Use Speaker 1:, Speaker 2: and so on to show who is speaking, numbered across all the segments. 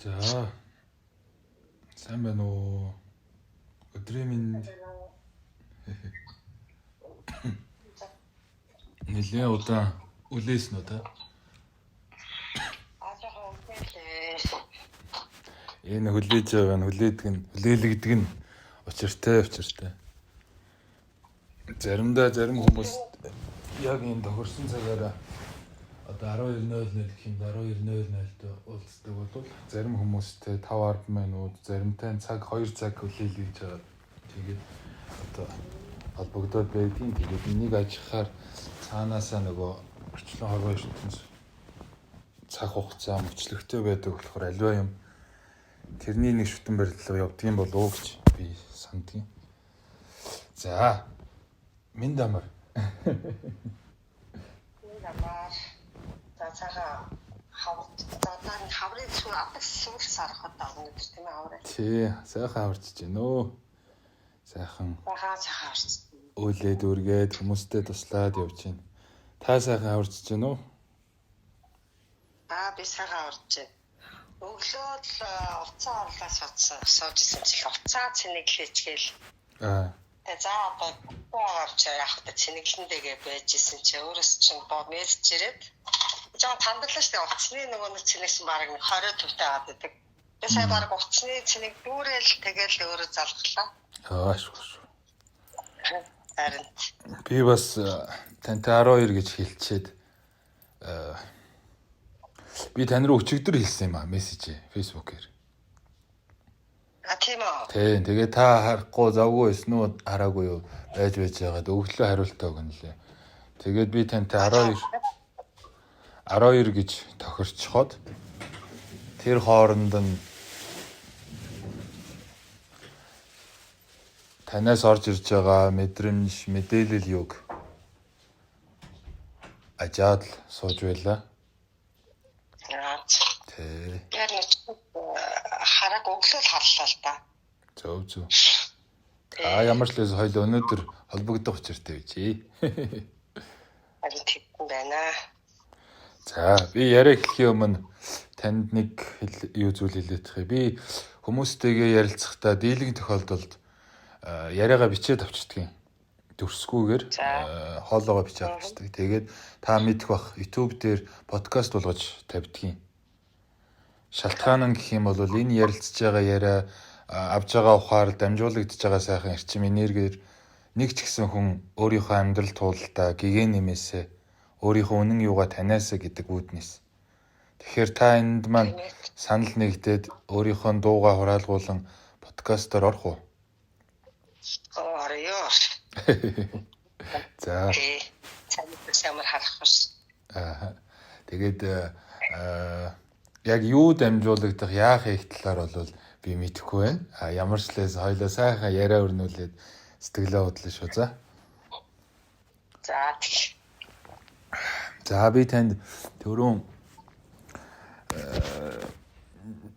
Speaker 1: За сайн байна уу? Өдрийн минь нэлээд удаан үлээсэн үү та? Энэ хүлээж байгаа нь хүлээлгдэг нь учиртай. Зарим хүмүүс яг энэ тохирсон цагаараа одоо 12:00 гэх юм 12:00-д уулздаг бол зарим хүмүүстэй 5-10 минут, заримтай цаг 2 цаг хүлээлгэж байгаа. Тэгээд одоо холбогдоод байдгийн. Тэгээд энийг ажихаар цаанаасаа нөгөө орчлон хорвоо ертөнц цаг хугацаа мөчлөгтэй байдаг болохоор аливаа юм тэрний нэг шүтэн барилдлага явдгийн болов уу гэж би сандгийн. За минь дамар.
Speaker 2: Цаага хаврын сүр апс сүр сарахад авна гэдэг тийм ээ авраа.
Speaker 1: Тий, сайхан аварчиж гэнэ өө. Сайхан
Speaker 2: аварчиж.
Speaker 1: Өөлээд үргээд хүмүүстэй туслаад явж гин. Та сайхан аварчиж гэнэ үү?
Speaker 2: Би сайхан аварчиж байна. Өглөө л уцаа орлоо сууж исэн чил уцаа цэнэглээчгээл. Тэгээ за одоо авч явах та цэнэглэндээгээ байж исэн чи өөрөөс чинь мессеж ирээд жоо тандлаа штэ уцсны нөгөө нэг цэнэгсэн баг 20% таагаад байдаг. Би сая баг уцсны цэнэг дүүрэл тэгэл өөрөө залглаа.
Speaker 1: Шүү.
Speaker 2: Харин
Speaker 1: Би бас тантай 12 гэж хэлчихэд би тань руу өчигдөр хэлсэн юм мессежээ фэйсбүүкээр.
Speaker 2: Тийм үү.
Speaker 1: Тэгээ та харахгүй завгүй байсан уу хараагүй юу байж байгаад өглөө хариултаа өгнө лээ. Тэгээд би тантай 12 гэж тохирчход тэр хооронд нь танаас орж ирж байгаа мэдрэмж, мэдээлэл юг ажаад сууж байла. Тий.
Speaker 2: Хараг өглөө л харлаа л да.
Speaker 1: Зөв. Ямар ч лээс хоёул өнөөдөр холбогдох учиртай байжээ.
Speaker 2: Харин тийм байна.
Speaker 1: За, би яриа эхлэхийн өмнө танд нэг зүйл хэлээд тахыг. Би хүмүүстэйгээ ярилцахдаа дийлэнх тохиолдолд яриагаа бичээд авчирдаг юм. Дүрсгүйгээр хоолоогоо бичээд авчирдаг. Тэгээд та мэдэх бах YouTube дээр подкаст болгож тавьдаг юм. Шалтгаан нь гэх юм бол энэ ярилцж байгаа яриа авж байгаа ухаар дамжуулагдж байгаа сайхан эрчим энергиэр нэг ч гэсэн хүн өөрийнхөө амьдрал туулалтаа гэгэн нэмээсээ өөрийнхөө үнэн юугаа таниасаа гэдэг үүднээс. Тэгэхээр та энд маань санал нэгдээд өөрийнхөө дуугаа хураалгуулан подкастаар орох уу?
Speaker 2: Орё.
Speaker 1: За.
Speaker 2: Самар харах бас.
Speaker 1: Тэгээд яг юу дамжуулагдах яах их талаар бол би мэдэхгүй байна. Ямар ч лээс хоёлоо сайхан яриа өрнүүлээд сэтгэлээ бодлоо шүү. За би танд түрүүн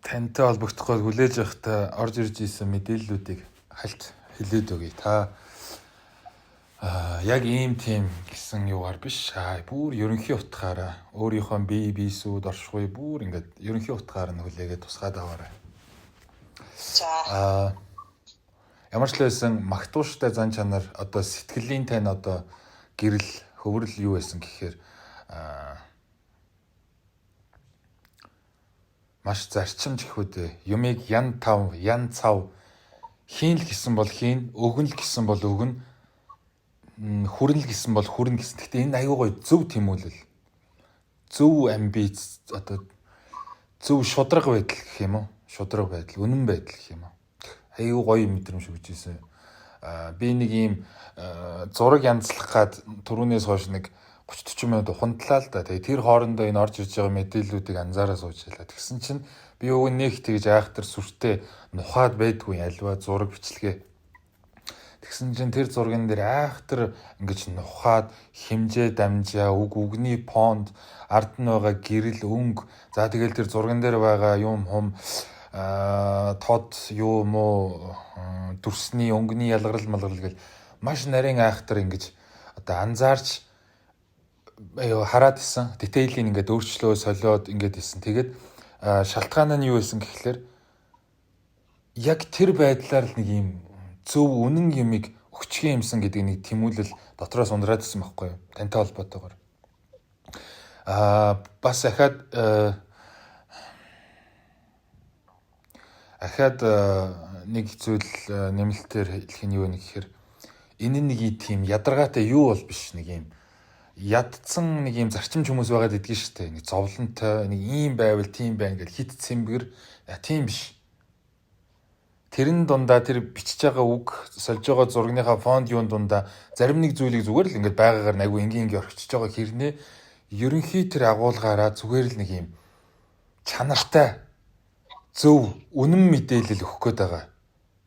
Speaker 1: тантай холбогдоход хүлээж явахдаа орж ирж исэн мэдээллүүдийг хальт хэлээд өгье. Та яг ийм тийм гэсэн юугаар биш. Бүр ерөнхий утгаараа өөрийнхөө бие сүүд оршихуй бүр ингээд ерөнхий утгаар нь хүлээгээд тусгаад аваарай.
Speaker 2: За.
Speaker 1: Ямар ч лээсэн магтууштай зан чанар одоо сэтгэлийн тань одоо гэрэл хөврөл юу байсан гэхээр маш зарчимж гэхүүдээ юмыг ян цав хийн л гэсэн бол хийн, өгөн л гэсэн бол өгөн, хүрэн л гэсэн бол хүрэн гэсэн. Гэхдээ энэ аюу гоё зөв тэмүүлэл. Зөв амбиц одоо зөв шудраг байдал гэх юм уу? Шудраг байдал, үнэн байдал гэх юм уу? Аюу гоё мэдрэмж өгч ийсэн. Би нэг ийм зураг янзлах гад түрүүнээс хойш нэг 30-40 минут ухамтлаа л да. Тэгээ тэр хоорондоо энэ орж ирж байгаа мэдээллүүдийг анзаараа сууж ялаа. Тэгсэн чинь би өвөө нэг тэгж айхтар сүртэй нухаад байдгүй альва зураг бичлэгээ. Тэгсэн чинь тэр зурган дээр айхтар ингэж нухаад хэмжээ дамжаа үгний фонд ард нь байгаа гэрэл өнгө за тэгэл тэр зурган дээр байгаа юм тод юм уу дүрсний өнгөний ялгарл гэл маш нарийн айхтар ингэж одоо анзаарч хараад исэн. Детейлийг ингээд өөрчлөө солиод ингээд исэн. Тэгээд шалтгаан нь юу байсан гэхэлэр яг тэр байдлаар л нэг юм зөв үнэн юмыг өгчхээ юмсан гэдэг нэг тэмүүлэл дотроос ундраад ирсэн байхгүй юу? Тантай холбоотойгоор. Бас ахаад нэг зүйл нэмэлтээр хэлэх нь юу вэ гэхээр энэ нэг тийм ядаргаатай юу бол биш, нэг юм ядцсан нэг юм зарчимч хүмүүс байгаад идэгэн шүү дээ. Нэг зовлонтой, нэг ийм байвал тийм байна гэж хит цэмбэр тийм биш. Тэрэн дундаа тэр бичиж байгаа үг, сольж байгаа зургийнхаа фонд юун дундаа зарим нэг зүйлийг зүгээр л ингээд байгаагаар айгу ингийн орчиж байгаа хэрнээ ерөнхий тэр агуулгаараа зүгээр л нэг юм чанартай зөв үнэн мэдээлэл өгөх гээд байгаа.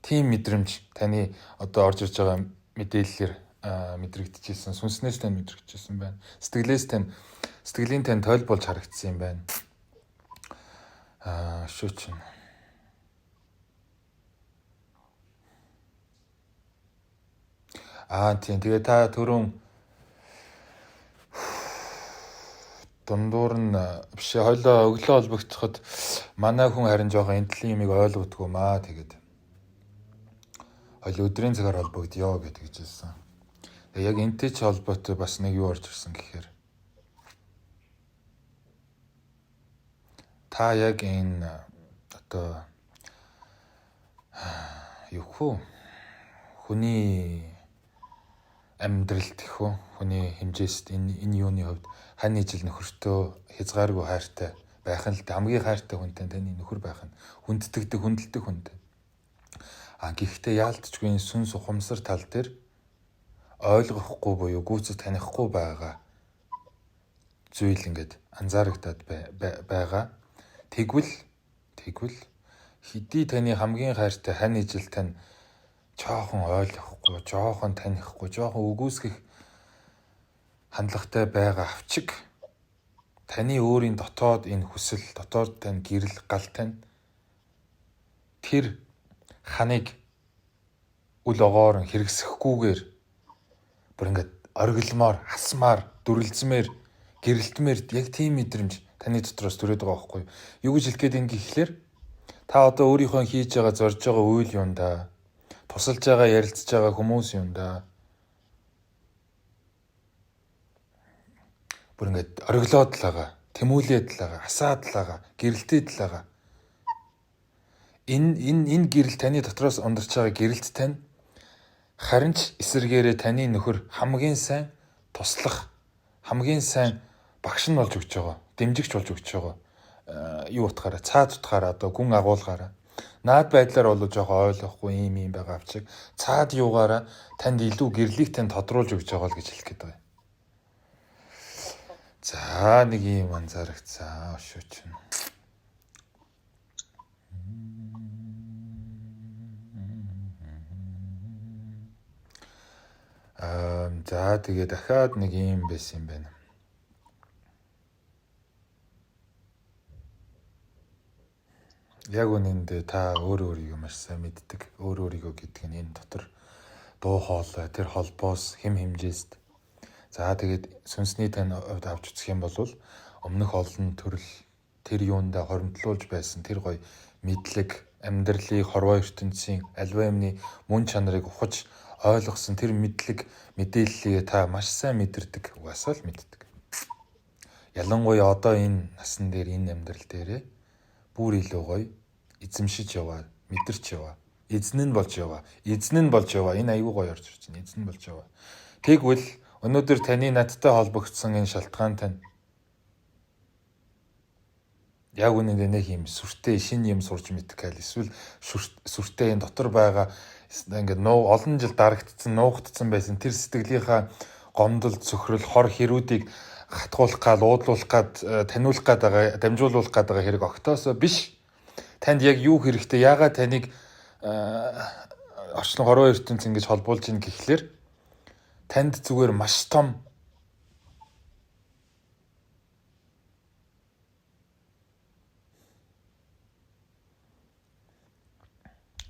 Speaker 1: Тийм мэдрэмж таны одоо орж ирж байгаа мэдээллээр мэдрэгдэжсэн, сүнснээс тань мэдрэгдэжсэн байна. Сэтгэлийн тань тойл болж харагдсан юм байна. Шүүчин. Тийм. Тэгээ та түрүүн дундуур нь биш хойлоо өглөө холбогдоход манай хүн харин жоохон энтлийн юмыг ойлгодгоо маа тэгээд хойлоо өдрийн цагаар холбогдё гэдэг хэлсэн. Тэгээ яг энтэй ч холбоотой бас нэг юу орж ирсэн гэхээр та яг энэ одоо юу хөө хүний амьдралд гэхүү хүний хэмжээст энэ юуны хувьд хань ижил нөхөртөө хязгааргүй хайртай байх нь л хамгийн хайртай хүнтэй таны нөхөр байх нь хүндэтгдэг хүндэлдэг хүнтэй. Гэхдээ яалтчгүй сүн сухамсар тал дээр ойлгохгүй буюу гүйцэд танихгүй байгаа зүйл ингээд анзаарагдаад байгаа. Тэгвэл хэдий таны хамгийн хайртай хань ижил тань жоохон ойлгохгүй, жоохон танихгүй, жоохон үгүйсгэх хандлагатай байгаа авчиг таны өөрийн дотоод энэ хүсэл, дотоод тань гэрэл гал тань тэр ханыг үл огоор хэрэгсэхгүйгээр бүр ингээд оргилмоор, хасмаар, дүрлзмээр, гэрэлтмээр яг тийм мэдрэмж таны дотроос төрөөд байгаа байхгүй юу? Юу гэж хэлэх гээд ингэ гэхлээр та одоо өөрийнхөө хийж байгаа зорж байгаа үйл юундаа, тусалж байгаа ярилцж байгаа хүмүүс юундаа бүр ингээд оргилоод л байгаа, тэмүүлээд л байгаа, хасаад л байгаа, гэрэлтээд л байгаа. Энэ гэрэл таны дотроос ундарч байгаа гэрэлт тань харин ч эсэргээрээ таны нөхөр хамгийн сайн туслах, хамгийн сайн багш нь болж өгч байгаа, дэмжигч болж өгч байгаа. Юу утгаараа, цаад утгаараа одоо гүн агуулгаараа. Наад байдлаар бол жоохон ойлгохгүй юм байгаа авчиг. Цаад юугаараа танд илүү гэрлийг тань тодруулж өгч байгаа л гэж хэлэх гээд байгаа. За нэг юм анзаарагцсан өшөөч. За тэгээ дахиад нэг юм байсан юм байна. Яг үнэндээ та өөрийгөө маш сайн мэддэг. Өөрийгөө гэдэг нь энэ дотор дуу хоолой, тэр холбоос хэм хэмжээст. За тэгээд сүнсний тань хувьд авч үзэх юм бол өмнөх олон төрөл тэр юундаа хоримтлуулж байсан тэр гоё мэдлэг, амьдралыг хорвоо ертөнцийн альва юмны мөн чанарыг ухаж ойлгосон тэр мэдлэг, мэдээллийг та маш сайн мэдэрдэг. Угаасаа л мэддэг. Ялангуяа одоо энэ насан дээр энэ амьдрал дээрээ бүр илүү гоё эзэмшиж яваа, мэдэрч яваа. Эзэн нь болж яваа. Энэ аюу гоё орж ирж байна. Эзэн болж яваа. Тэгвэл өнөөдөр таны надтай холбогдсон энэ шалтгаан тань яг үнэндээ нэг юм сүртэй шинэ юм сурч мэдэх гал эсвэл сүртэй энэ дотор байгаа ингээд олон жил дарагдсан, нуугдсан байсан тэр сэтгэлийнхаа гомдол, цөхрөл, хор хэрүүдийг хатгуулах гал, уудлуулах гад, таниулах гад байгаа, дамжуулуулах гад байгаа хэрэг огтоосоо биш. Танд яг юу хэрэгтэй, яагаад таныг орчлон хорвоо ертөнц ингэж холбуулж ийн гэхлээр танд зүгээр маш том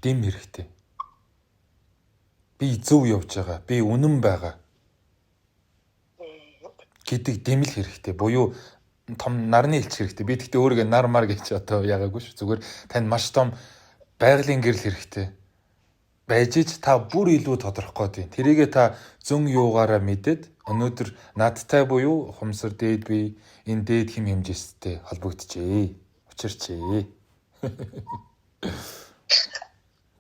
Speaker 1: дэм хэрэгтэй. Би зөв явж байгаа, би үнэн байгаа гэдэг дэмэл хэрэгтэй. Буюу том нарны хэлчих хэрэгтэй. Би тэгтээ өөрийгөө нар мар гэж одоо ягаагүй шүү. Зүгээр танд маш том байгалийн гэрэл хэрэгтэй. Байж ич та бүр илүү тодорхой тийм. Тэрийгээ та зөн юугаараа мэдээд өнөөдөр надтай буюу ухамсар дээд би энэ дээд хим хэмжээстэй холбогдчихъя. Учирчээ.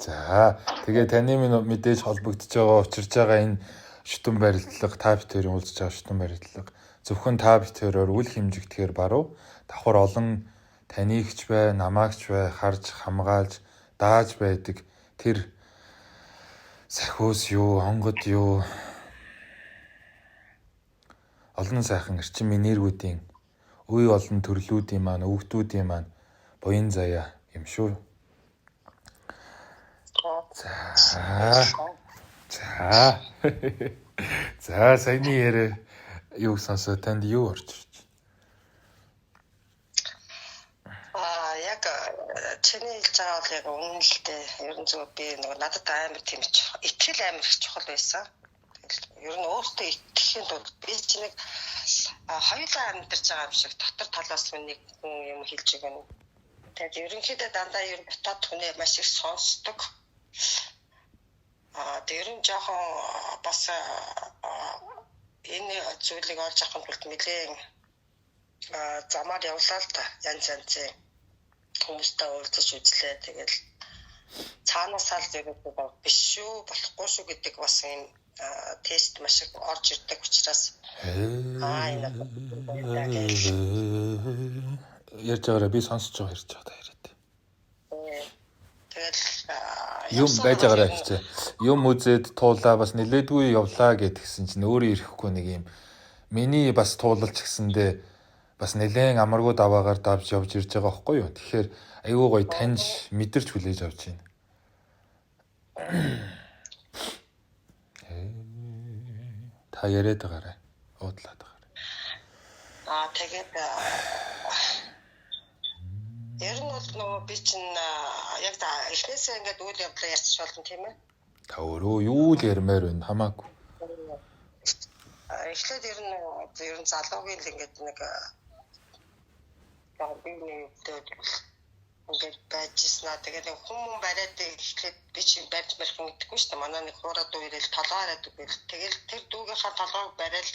Speaker 1: За тэгээ таны минь мэдээж холбогдож байгаа учирч байгаа энэ шүтэн барилдлага та битэрийн уулзж байгаа шүтэн барилдлага зөвхөн та битэрээр үл хэмжигдэхээр баруун давхар олон танигч бай, намаагч бай, харж хамгаалж дааж байдаг тэр сахиус юу, онгод юу олон сайхан эрчим энергиудын үе олон төрлүүдийн маань, өвгтүүдийн маань буян заяа юм шүү. За саяны яриа юу сонсоо танд юу орж ирж?
Speaker 2: Яг чиний хэлж байгаа бол яг үнэн л дээ. Ер нь зөв би нэг надад амар тийм итгэл амар их чухал байсан. Ер нь өөртөө итгэхийн тулд би чи нэг хоёулаа амьдарч байгаа юм шиг дотор талаас нь нэг хүн юм хэлж байгаа юм. Тэгээд ерөнхийдөө дандаа ер нь дотоод хүнээ маш их сонсдог. Тэр нь жоохон бас энэ зүйлийг олж авах тулд нэлээд замаар явлаа л та. Янз янзын хүмүүстэй уулзаж үзлээ. Тэгээд цаанаасаа л зэрэг биш шүү, болохгүй шүү гэдэг бас юм тест маш их орж ирдэг учраас
Speaker 1: ярьж байгаараа би сонсож байгаа ярьж байгаа яриад.
Speaker 2: Тэгээд
Speaker 1: юм байж байгаараа хэвчээ. Юм үзээд туулаа бас нилээдгүй явлаа гэдгсэн чинь өөрөө ирэхгүй нэг юм. Миний бас туулалч гэсэндээ бас нэлээд амаргүй даваагаар давж явж ирж байгаа байхгүй юу. Тэгэхээр айгүй гоё таньж мэдэрч хүлээж авч байна. Та яриад байгаарай. Уудлаад байгаарай.
Speaker 2: Тэгээд ер нь бол нөгөө би чинь яг эхнээсээ ингээд үйл явдлаа ярьчих болно тийм ээ.
Speaker 1: Та өөрөө юу л ярмаар байна хамаагүй.
Speaker 2: Эхлээд ер нь залуугийн л ингээд нэг биний ингээд байжснаа тэгээд хүмүүс бариад эхлээд би чинь барьж барих мэдгүй шүү дээ. Манай нэг хуураад уурал толгоороод үгүй. Тэгэл тэр дүүгийнхаа толгойг бариад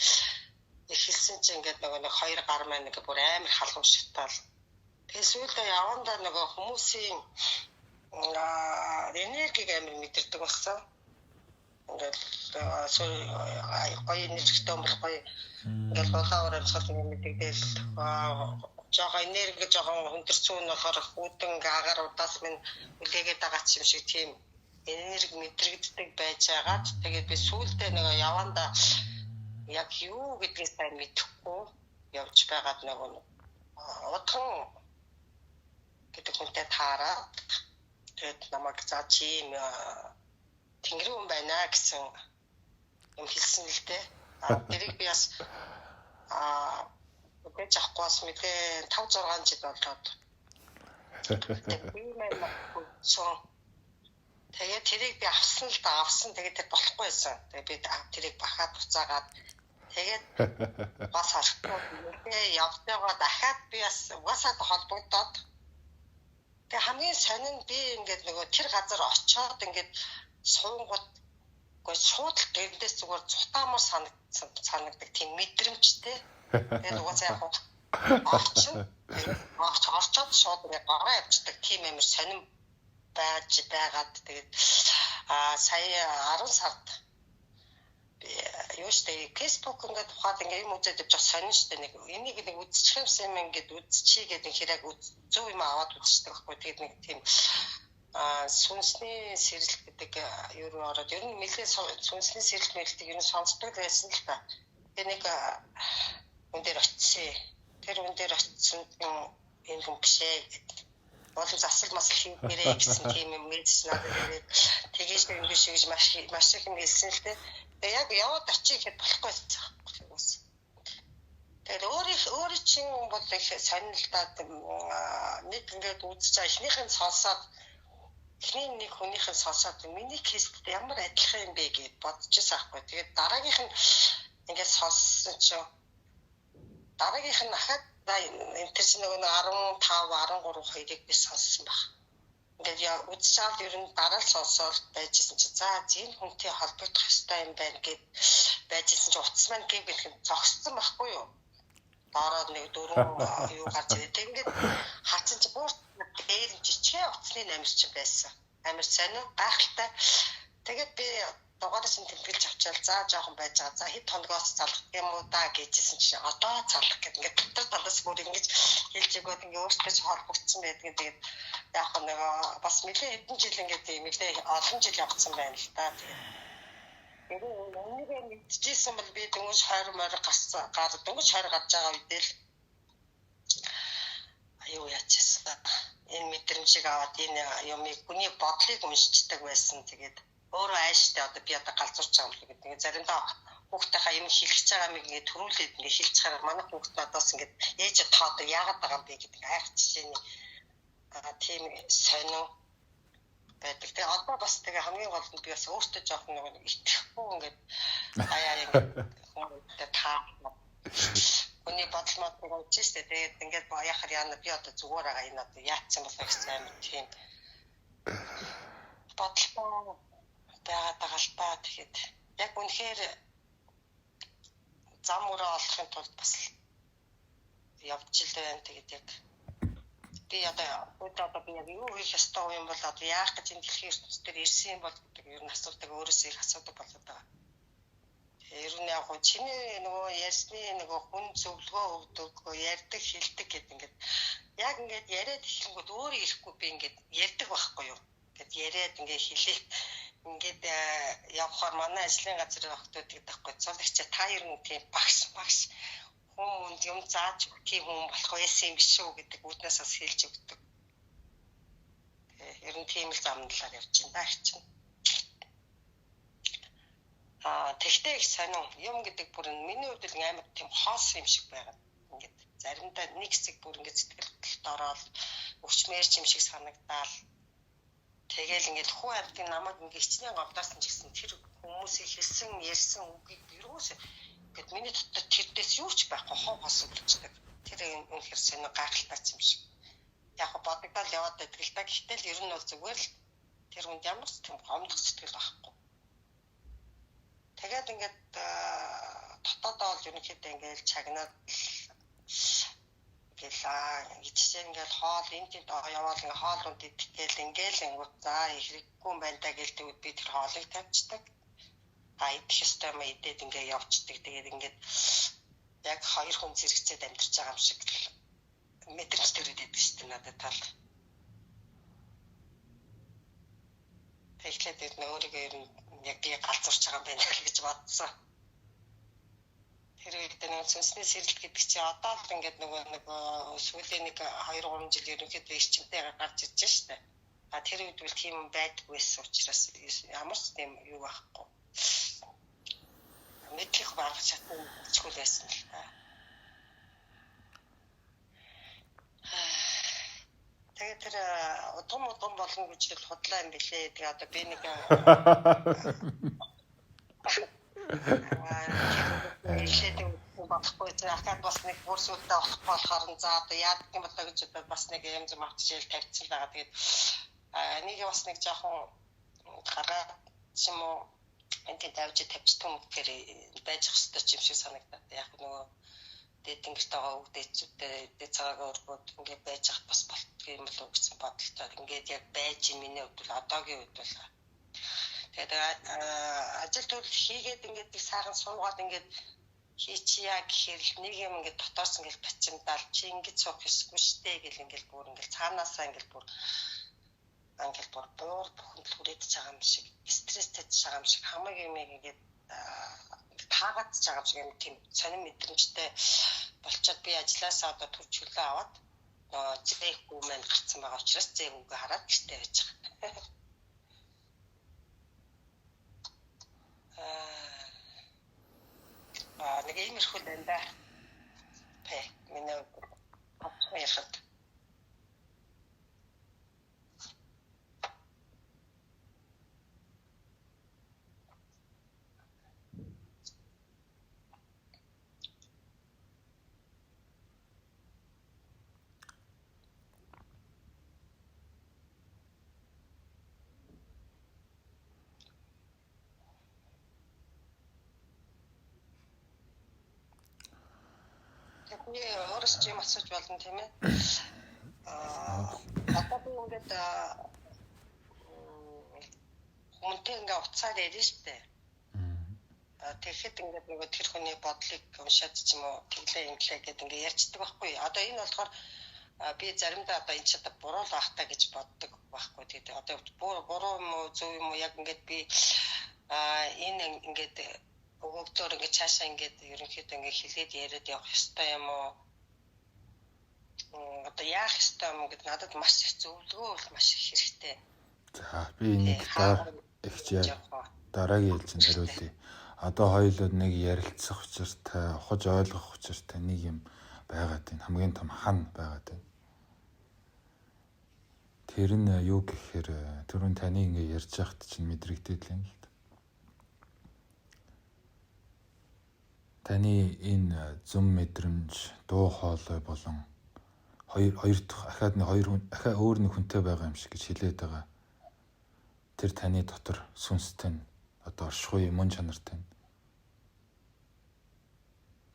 Speaker 2: эхэлсэн чинь ингээд нэг хоёр гар маань нэг бүр амар халуун шатаал. Тэгээд сүүлдээ явандаа нөгөө хүмүүсийн энергийг амар мэдэрдэг болсон. Ингээд гоё энергитэй бол гоё ингээд болоо урамсгал мэдэгдэл жоо энерги жоохон хүндэрцүүн нөхөр үүдэн агаар удаас минь үлээгээд байгаа ч юм шиг тийм энерги мэдрэгддэг байж байгаад тэгээд би сүүлдээ нэг явандаа яг юу гэдгийг сайн мэдэхгүй явж байгаад нэг удхан гэдэг хүнтэй таараад тэгээд намайг за чи тэнгэрийн хүн байна гэсэн юм хэлсэн л дээ. Тэрийг би бас үгүй жахгүйс мэдээ 5-6 жил болоод. Тэгээд тэрийг би авсан л да авсан тэгээд тэр болохгүй байсан. Тэгээд би тэрийг бахаад буцаагаад тэгээд бас харахгүй явтайгаа дахиад би бас угаасаа холбогдоод тэгээд хамгийн сонин би ингээд нөгөө тэр газар очиод ингээд суунгууд үгүй шууд гэндээс зүгээр цутаамаар санагддаг тийм мэдрэмжтэй. Тэгээд угаасаа яг орчоод шууд ингээд гараа явчихдаг тийм амар сонин байж байгаад тэгээд сая 10 сард юу штэ Facebook ингээд тухайд ингээд юм үзээд явж сонин штэ нэг энийг нэг үзчих юмсан юм ингээд үзчихий гэдэг хэрэг зөв юм аваад үзчихдэг байхгүй тэгээд нэг тийм сүнсний сэрэлт гэдэг юу руу ороод ер нь нэлээд сүнсний сэрэлт мэлтийг ер нь сонсдог байсан л та. Тэгээ нэг хүн дээр очив. Тэр хүн дээр очисон энэ хүн бишээ гэдэг. Болон засал масал хийгээрэй гэсэн тийм юм мэдсэн надад тэгээс нэг юм шиг маш их юм хэлсэн л дээ. Тэгээ яг яваад очив гэхэд болохгүй байсан. Тэгээд өөрийн чинь бол их сонирхолтой нэг ингээд үзэж байгаа эхнийхэн сонсоод эхний нэг хүнийхэн сонсоод миний кейсд ямар адилхан юм бэ гэж бодчихсан аахгүй. Тэгээд дараагийнх нь ингээд сонссон чинь дараагийнх нь ахаад энэ чинь нөгөө 15 13 2-ыг би сонссон баг. Ингээд үзчихэл ер нь дараа л сонсоод байжсэн чи за энэ хүнтэй холбогдох ёстой юм байна гэд байжсэн чи утас маань гэх зогссон байхгүй юу? Дараа нэг 4 юу гарч ирээ. Ингээд хатсан чи бүр дээр нь чи утасны намир чинь байсан. Амир сайн уу? Гайхалтай. Тэгээд би дугаараа чинь тэмдэглэж авчаал за жоохон байж байгаа. За хэд хоногоос залах юм уу да гэжсэн чи одоо залах гэд ингээд дотор талаас бүр ингэж хэлж өгөөд ингээд өөртөө ч холбогдсон байдаг. Тэгээд яг нэг бас нэлээд хэдэн жил ингээд юм нэлээд олон жил явцсан байна л да. Тэгээд үүнийг мэдчихсэн бол би дөнгөж 20 морь гар дөнгөж 20 гарч байгаа үедээ л аюу яачсан. Энэ мэдрэмжийг аваад энэ юмыг хүний бодлыг уншичдаг байсан. Тэгээд өөрөө ааштай одоо би одоо галзуурч байгаа юм л гэдэг. Заримдаа хүүхдийнхаа юм хэлчихэж байгаа юм ингээд төрүүлээд ингээд хэлж хараа манай хүүхд надаас ингээд ээж таадаг яагаад байгаа юм бэ гэдэг айх жишээний тийм сонио байдаг. Тэгээ одоо бас тэгээ хамгийн гол нь би бас өөртөө жоох нэг итгэхгүй ингээд аяа ингээд таа Хүний бодломод гэж штэ тэгээд ингээд яхаар яана би одоо зүгээр байгаа энэ одоо яатсан болох гэсэн амар тийм бодлоо байгаа тэгэхэд яг үнэхээр зам өрөө олохын тулд бас явж л байна тэгээд яг би одоо би яг юу хийх ёстой юм бол одоо яах гэж энэ дэлхийн ертөнцийн дээр ирсэн юм бол гэдэг ер нь асуудаг өөрөөсөө их асуудаг болоод байгаа. Ер нь яг чиний нөгөө ярьсны нөгөө хүн зөвлөгөө өгдөг, ярьдаг, хэлдэг гэдэг ингээд яг ингээд яриад ихэнгүүт өөрөө ирэхгүй би ингээд ярьдаг байхгүй юу. Ингээд яриад ингээд хэлээ. Ингээд явхаар манай ажлын газрын охтууд гэдэгхгүй. Цолгч та ер нь тийм багш хүмүүнд юм зааж тийм хүн болох байсан юм биш үү гэдэг үүднээс бас хэлж өгдөг. Ер нь тийм л замналаар явж байна даа чинь. Тэгтээ их сонин юм гэдэг бүр миний хувьд л амар тийм хоос юм шиг байгаа. Ингээд заримдаа нэг хэсэг бүр ингээд сэтгэлд ороод өвчмээрч юм шиг санагдаал. Тэгэл ингээд хүү амьтын намайг ингээд хичнээн гомдоорсон ч гэсэн тэр хүмүүсийн хэлсэн ярьсан үгийг юус ингээд миний дотор тэрдээс юу ч байхгүй хов хосон болчихдаг. Тэр үнэхээр сонин гайхалтай юм шиг. Яг бодогдол яваад байдаг л та. Гэтэл л ер нь бол зүгээр л тэр хүнд ямар ч тийм гомдох сэтгэл байхгүй. Тэгээд ингээд дотоодоо л ерөнхийдөө ингээд чагнаад гэлээ жишээ ингээд хоол энэ тэнд яваал ингээд хоол унд идэхгээл ингээд л ингээд за хэрэггүй юм байна да гэлдэг би тэр хоолыг тавьчихдаг. Идэх ёстой юм идээд ингээд явчихдаг. Тэгээд ингээд яг хоёр хүн зэрэгцээд амьдарч байгаа юм шиг мэдрэмж төрөд идэв шүү дээ надад тал. Тэгэхлээр өөрийгөө ер нь яг би галзуурч байгаа юм байна гэж бодсон. Тэр үед нэг сүнсний сэрэлт гэдэг чинь одоо л ингээд нөгөө сүүлийн нэг 2-3 жил ерөнхийдөө ирчимтэй гарч ирж штэ. Тэр үед бол тийм байдгүй байсан учраас ямар ч тийм юу байхгүй. Мэдлэх барах чадваргүй байсан л та. Тэгээд тэр удам болно гэж л худлаа юм билээ. Тэгээ одоо би нэг хэлээд болохгүй зэрэг бас нэг бүрсүүдтэй болохоор за одоо яадаг юм болоо гэж одоо бас нэг юм зам авчижэл тавьчихсан байгаа. Тэгээд нэг бас нэг жоохон гараад юм уу энэ тавьж тавьчихсан юм гэхээр байж ах хэвээр юм шиг санагдаад яг нөгөө дээд ингэрт байгаа үгдээчүүдтэй дээд цагаагаа өргөд ингээд байж ах бас болтго юм болов гэсэн бодолтой. Ингээд яг байж миний хувьд бол одоогийн үед бол тэгээд ажил төрөл хийгээд ингээд их сайхан суугаад ингээд хийчихье гэхээр нэг юм ингээд дотоос ингээд бачимдаал чи ингээд суух ёсгүй штэ гэл ингээд бүр ингээд цаанаасаа ингээд бүр буур бухимдал хүрээдэж байгаа юм шиг стресстэй байгаа юм шиг хамаг юм ингээд таагаад байгаа юм шиг юм тийм сонир мэдрэмжтэй болчиход би ажилласаа одоо төрж хөлөө аваад зээхгүй маань гарцсан байгаа учраас зээгүүгээ хараад гэртээ байж байгаа. Нэг иймэрхүү байна да. Миний ярихад. Өөрөөс ч юм асууж болно тийм ээ. Одоо би ингээд хүнтэй ингээд уцаад ярина шүү дээ. Тэгэхэд ингээд нөгөө тэр хүний бодлыг уншаад ч юм уу тэглээ инглээ гэдэг ингээд ярьцдаг байхгүй. Одоо энэ болохоор би заримдаа одоо энэ ч одоо буруу л байх та гэж боддог байхгүй. Тэгээд одоо буруу юм уу зөв юм уу яг ингээд би энэ ингээд өгөгдөр ингээд цаашаа ингээд ерөнхийдөө ингээд хилээд яриад явах ёстой юм уу? Одоо яах ёстой юм гэд надад маш их зөвлөгөө бол маш их хэрэгтэй.
Speaker 1: За би энийг дараагийн хэлцэн хариулъя. Одоо хоёулаа нэг ярилцах учиртай, ухаж ойлгох учиртай нэг юм байгаад байна. Хамгийн том хан байгаад байна. Тэр нь юу гэхээр түрүүн таны ингээ ярьж байхад чинь мэдрэгдээд л юм л да. Таны энэ зүм мэдрэмж, дуу хоолой болон хоёр дахь ахаад нэг хоёр хүн ахаа өөр нэг хүнтэй байгаа юм шиг гэж хэлээд байгаа. Тэр таны дотор сүнстэй нь одоо оршихуй мөн чанартай нь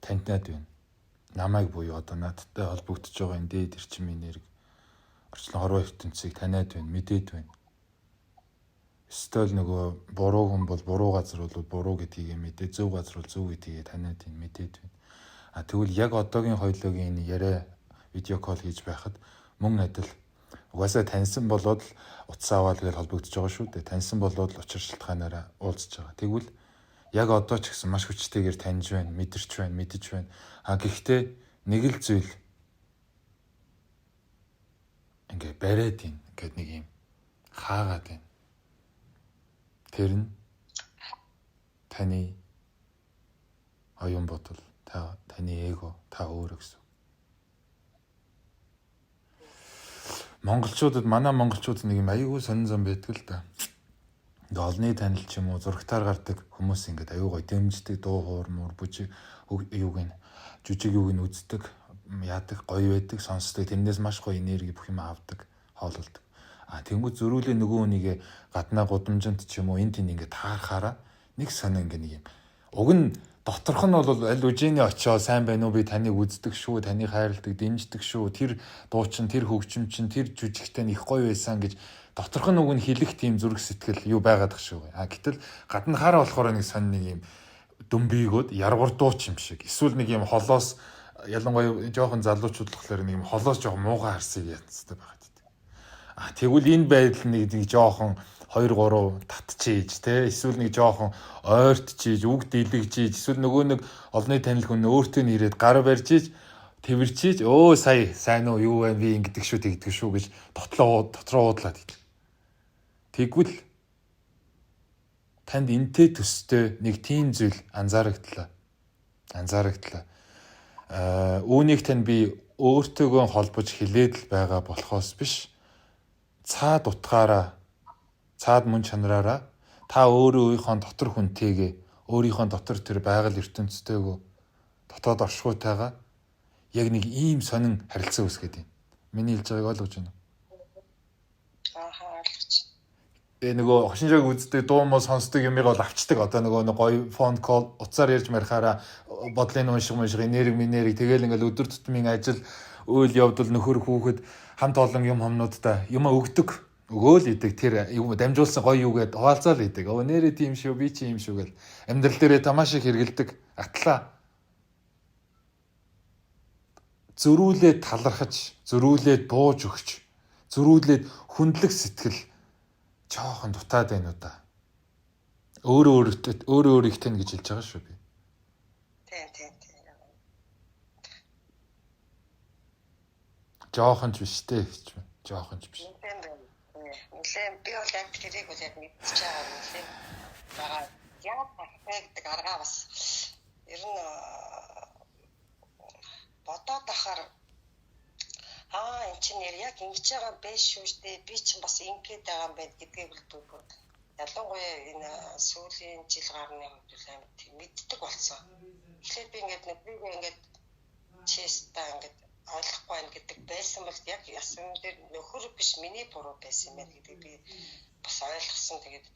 Speaker 1: таньтаад байна. Намайг буюу одоо надтай холбогдож байгаа энэ дээд эрчимийн нэрг орчлон хорвоо ертөнцийг таниад байна, мэдээд байна. Эсвэл нөгөө буруу хүн бол буруу газар бол буруу гэдгийг мэдээ, зөв газар бол зөв гэдгийг таниад байна, мэдээд байна. Тэгвэл яг одоогийн хоёулаагийн энэ яриа видео кол хийж байхад мөн адил угаасаа таньсан болоод утас аваад гэж холбогдож байгаа шүү дээ. Таньсан болоод л учир шалтгаанаараа уулзж байгаа. Тэгвэл яг одоо ч гэсэн маш хүчтэйгээр таньж байна, мэдэрч байна, мэдэж байна. Гэхдээ нэг л зүйл ингээ бариад ийн гэд нэг юм хаагаад байна. Тэр нь таны оюун бодол, таны эго, та өөрөө гэсэн. Манай монголчуудад нэг юм аюулгүй сонин зам байдаг л да. Ингээ олны танил ч юм уу зурагтаар гардаг хүмүүс ингээ аюулгүй дэмждэг, дуу хоормор бүжиг жүжиг юуг нь үздэг, яадаг, гоё байдаг, сонсдог. Тэрнээс маш гоё энерги бүх юм авдаг, хоололдог. Тэнгүүд зөрүүлээ нөгөө хүнийгээ гаднаа гудамжинд ч юм уу энэ тийм ингээ таарахаараа нэг сонин ингээ нэг юм. Уг нь доторх нь бол аль үжиний очоо сайн байна уу би таныг үздэг шүү, таныг хайрладаг, дэмждэг шүү. Тэр дуучин, тэр хөгжим чин, тэр жүжигтэй их гоё байсан гэж доторх нь уг нь хэлэх тийм зүрх сэтгэл юу байгаад тах шүү. Гэтэл гаднахаараа болохоор нэг сонин нэг юм дүмбийгүүд яргур дууч юм шиг. Эсвэл нэг юм холоос ялангуяа жоохон залуучууд болохоор нэг юм холоос жоохон муухай харсыг ятцтай байгаад. Тэгвэл энэ байдал нэг жоохон 2-3 татчихийж те эсвэл нэг жоохон ойртчихийж үг дэлгэж эсвэл нөгөө нэг олны танил хүн өөртөө нэрээд гар барьж ийж тэрчиж сайн уу юу вэ би ингэдэг шүү тэгдэг шүү гэж дотроо уудлаад идэв. Тэгвэл танд энтэй төстэй нэг тийм зүйл анзаарагдлаа. Үүнийг тань би өөртөөгөө холбож хэлээд л байгаа болохоос биш. Цаад утгаараа, цаад мөн чанараараа та өөрийнхөө дотор хүнтэйгээ, өөрийнхөө дотор тэр байгаль ертөнцтэйгөө дотоод оршихуйтайгаа яг нэг ийм сонин харилцаа үүсгээд байна. Миний хэлж байгааг ойлгож байна уу?
Speaker 2: Ойлгож.
Speaker 1: Нөгөө хошинжааг үздэг, дуу муу сонсдог юмыг бол авчдаг. Одоо нөгөө гоё фон кол утсаар ярьж марихаараа бодлын уншиг энерги тэгэл ингээл өдөр тутмын ажил үйл явдал нөхөр хүүхэд хамт олон юм хомнуудаа юм өгдөг. Өгөөл идэг тэр юм дамжуулсан гоё юугээд хуваалцаал идэг. Нэрээ тийм шүү, би чи юм шүү гэл амьдрал дээрээ тамаш их хэргэлдэг. Атлаа. Зөрүүлээд талархаж, зөрүүлээд бууж өгч, зөрүүлээд хүндлэх сэтгэл жоохон дутаад байна уу да. Өөрөө ихтэй гэж хэлж байгаа шүү би.
Speaker 2: Тийм.
Speaker 1: Жоохон ч биш те гэж байна. Жоохон ч биш.
Speaker 2: Нэлээд би бол яг тэрийг бол яг мэдчихэж байгаа юм лээ. Бага яг гэдэг аргаа бас ер нь бодоод ахаар эн чинь яг ингэж байгаа биш шүү дээ. Би чинь бас ингэж байгаа юм байна гэдгийг л дүүг. Ялангуяа энэ сүүлийн жил гарны хувьд амар тийм мэддэг болсон. Тэгэхээр би ингээд честаа ингээд ойлгохгүй байна гэдэг байсан бол яг ясвэн дээр нөхөр биш миний буруу байсан юм байна гэдэг би бас ойлгосон. Тэгээд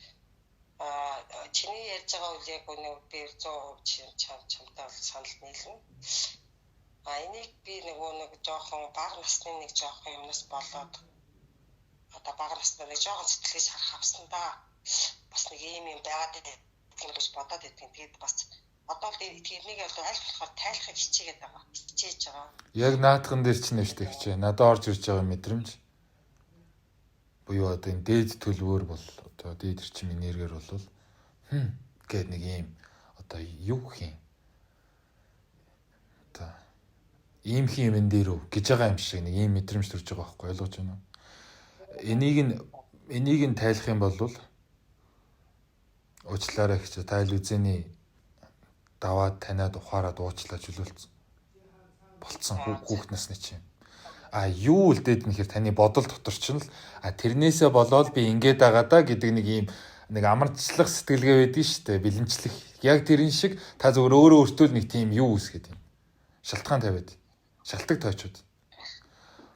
Speaker 2: чиний ярьж байгаа үйл яг үнэ би 100% чамтай санал нийлнэ. Энийг би нэг жоохон бага насны нэг жоохон юмнаас болоод одоо бага насны нэг жоохон сэтгэлээс харах авсан да. Бас нэг юм байгаад байдаг гэж бодоод байдгийн. Тэгээд бас одоо л тэрнийг бол аль болохоор тайлахыг хичээгээд байгаа. Хичээж байгаа.
Speaker 1: Яг наадхан дээр чинь нэвтэй хичээ. Надад орж ирж байгаа мэдрэмж. Буюу одоо энэ дээд төлөвөр бол одоо дээд эрчим энергиэр бол гээд нэг юм одоо юу гэх юм. Одоо ийм юм дээр үү гэж байгаа юм шиг нэг ийм мэдрэмж төрж байгаа байхгүй ойлгож байна уу? Энийг нь тайлах юм бол уучлаарай гэж тайл үзэний даваад таниад ухаарад уучлаад julуулсан. Болцсон хүүхэд насны чинь. Юу үлдээд нэхэр таны бодол дотор ч л тэрнээсээ болоод би ингэж байгаа да гэдэг нэг ийм нэг амарчлах сэтгэлгээ байдгийн шүү дээ. Бэлэнчлэх. Яг тэрэн шиг та зөвөр өөрөө өөртөө нэг тийм юу үсгээд юм. Шалтгаан тавиад. Шалтгаан тойчод.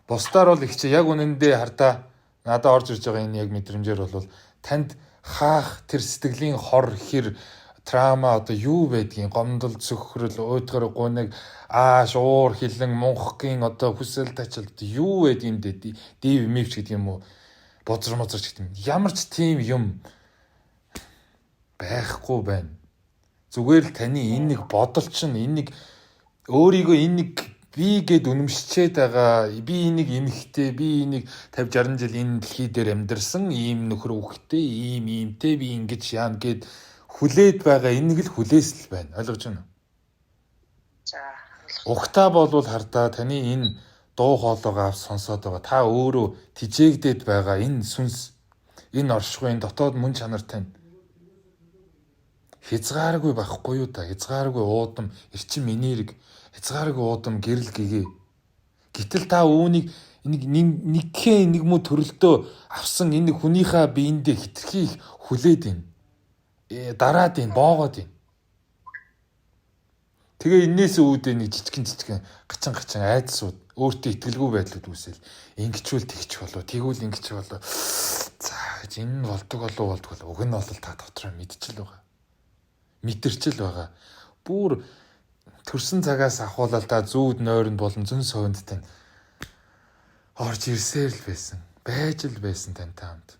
Speaker 1: Бусдаар бол их чи яг үнэндээ хардаа надад орж ирж байгаа энэ яг мэдрэмжээр бол танд хаах тэр сэтгэлийн хор хэр трама одоо юу байдгийг гомдол цөхрөл уйдгар гуниг ааш уур хилэн мунхгийн одоо хүсэл тачилт юу байдгийг дэв мивч гэдэг юм уу бозар мозарч гэдэг юм ямар ч тийм юм байхгүй байна. Зүгээр л таны энэ нэг бодол чинь энэ нэг өөрийгөө энэ нэг би гэд үнэмшчээд байгаа би энийг эмхтэй би энийг 50 60 жил энэ дэлхий дээр амьдарсан ийм нөхөр хүүхдтэй ийм иймтэй би ингэж яана гэд хүлээд байгаа энийг л хүлээсэл байна. Ойлгож байна уу?
Speaker 2: За.
Speaker 1: Ухтаа болвол хардаа таны энэ дуу хоолойгоо авч сонсоод байгаа. Та өөрөө тижээгдээд байгаа энэ сүнс энэ оршихуйн дотоод мөн чанар тань хязгааргүй байхгүй юу та? Хязгааргүй уудам эрчим энерги, хязгааргүй уудам гэрэл гэгээ. Гэтэл та үүнийг нэгхэн нэг мө төрөлтөө авсан энэ хүнийхээ биендээ хитрхи их хүлээд ийн. Дараад ийн, боогоод ийн. Тэгээ энээс үүдээ нэг жижигэн гачин айдсууд өөртөө итгэлгүй байдлууд үүсэл. Ингэчүүл тэгч болоо, тэгвэл ингэч болоо. За энэ болдог болов. Уг нь бол та дотроо мэдчихэл байгаа. Мэтэрчл байгаа. Бүр төрсөн цагаас ахуулаад та зүүд нойронд болон зүн сойнд тань орж ирсээр л байсан. Байж л байсан тантай хамт.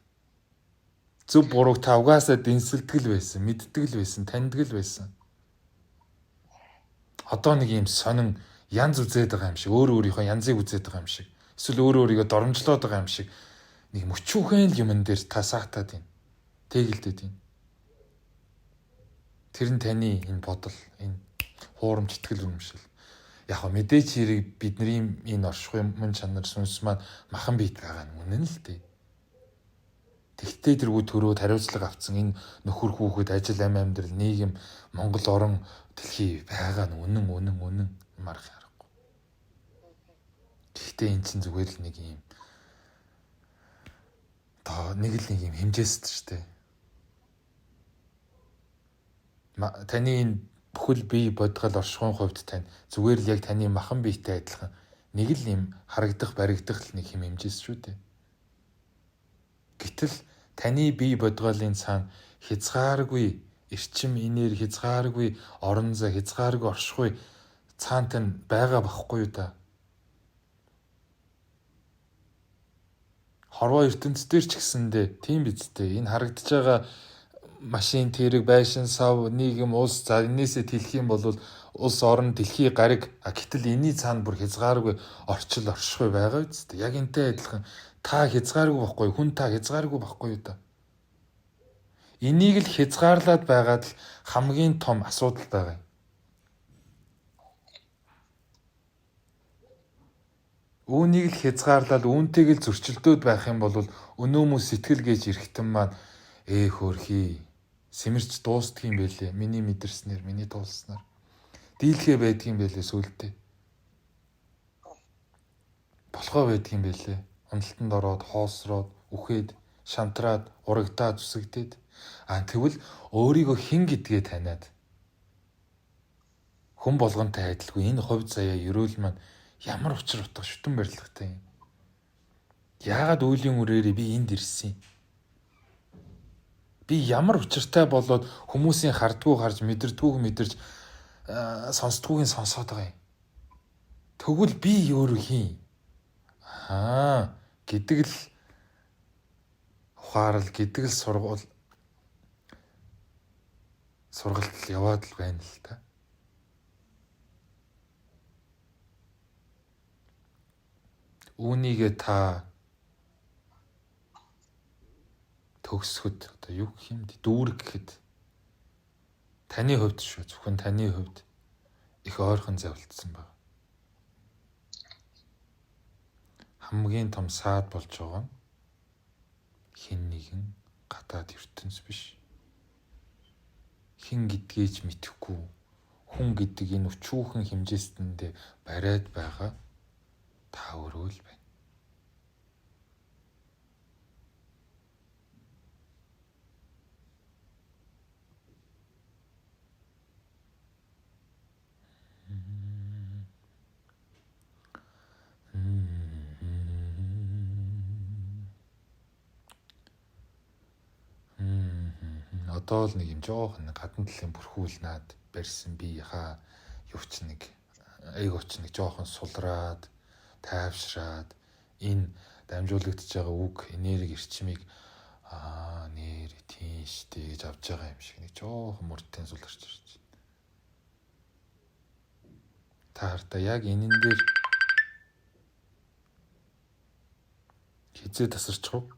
Speaker 1: Зөв бурууг та угаасаа дэнсэлдэг л байсан, мэддэг л байсан, таньдаг л байсан. Одоо нэг юм сонин янз үзээд байгаа юм шиг, өөрийнхөө янзыг үзээд байгаа юм шиг, эсвэл өөрийгөө доромжлоод байгаа юм шиг нэг мөчүүхэн л юмн дээр та саатаад байна. Тэгэлдээд байна. Тэр нь таны энэ бодол, энэ хуурамч итгэл үнэмшил. Яг хөө мэдээж хэрэг бидний энэ оршихуй мөн чанар сүнс маань махан бийт байгаа нь үнэн л дээ. Тэгтээ тэргүй төрөөд хариуцлага авцсан энэ нөхөр хүүхэд ажил амьдрал нийгэм Монгол орон дэлхий байгаа нь үнэн марх харахгүй. Гэхдээ эн чинь зүгээр л нэг юм нэг юм хэмжээст шүү дээ. Таны энэ бүхэл бие бодгол оршихуйн хувьд тань зүгээр л яг таны махан биетэй адилхан нэг л юм харагдах баригдах л нэг юм хэмжээс шүү дээ. Гэтэл таны бие бодголын цаана хязгааргүй эрчим энерги, хязгааргүй орон зай, хязгааргүй оршихуй цаана тань байгаа байхгүй юу та? Хорвоо ертөнцийн ч гэсэндээ тийм биз дээ. Энэ харагдаж байгаа машин тэрэг байшин сав нийгэм улс за энээсээ тэлэх юм бол улс орон дэлхий гариг гэтэл энэний цаана бүр хязгааргүй орчил оршихуй байгаа биз дээ. Яг энтэй адилхан та хязгааргүй байхгүй хүн та хязгааргүй байхгүй юу та. Энийг л хязгаарлаад байгаад л хамгийн том асуудал байгаа юм. Үүнийг л хязгаарлаад үүнтэйг л зөрчилдөөд байх юм бол өнөөмөс сэтгэл гэж ирэхтэн маань хөөрхий сэмэрч дуустдаг юм байлээ. Миний мэдэрснээр, миний туулснаар. Дийлхэ байдгийн байлээ сүултээ. Болохоо байдгийн байлээ. Уналтанд ороод, хоосроод, үхээд, шантраад, урагтаад, зүсэгдээд. Тэгвэл өөрийгөө хэн гэдгээ таниад хүн болгонтэй адилгүй энэ хувь заяа ерөөл маань ямар учир утга шүтэн барилгатай юм. Яагаад үеийн үрээрээ би энд ирсэн юм? Би ямар учиртай болоод хүмүүсийн хардгуу харж мэдэрдгүйг мэдэрч сонсдгүйг сонсоод байгаа юм. Тэгвэл би юу хийн? Гэдэг л ухаарал, гэдэг л сургалт яваад л байна л та. Үүнийгээ та төгсгöd одоо юу гэх юм бэ? Дүүрэг гэхэд таны хувьд шүү, зөвхөн таны хувьд их ойрхон завлдсан байна. Хамгийн том саад болж байгаа нь хэн нэгэн гадаад ертөнц биш. Хэн гэдгийг мэдэхгүй хүн гэдэг энэ өчүүхэн хэмжээстэндээ бариад байгаа та өөрөө л байна. Одоо л нэг юм жоохон гадна талын бүрхүүлнаад барьсан би хаа юуч нэг эйгоч нэг жоохон сулраад тайвшраад энэ дамжуулагдж байгаа үг энерги эрчмийг нэр тийштэй гэж авч байгаа юм шиг нэг жоохон мөрдтэн сул гарч ирж байна. Та хартаа яг энэн дээр хизээ тасарчих уу?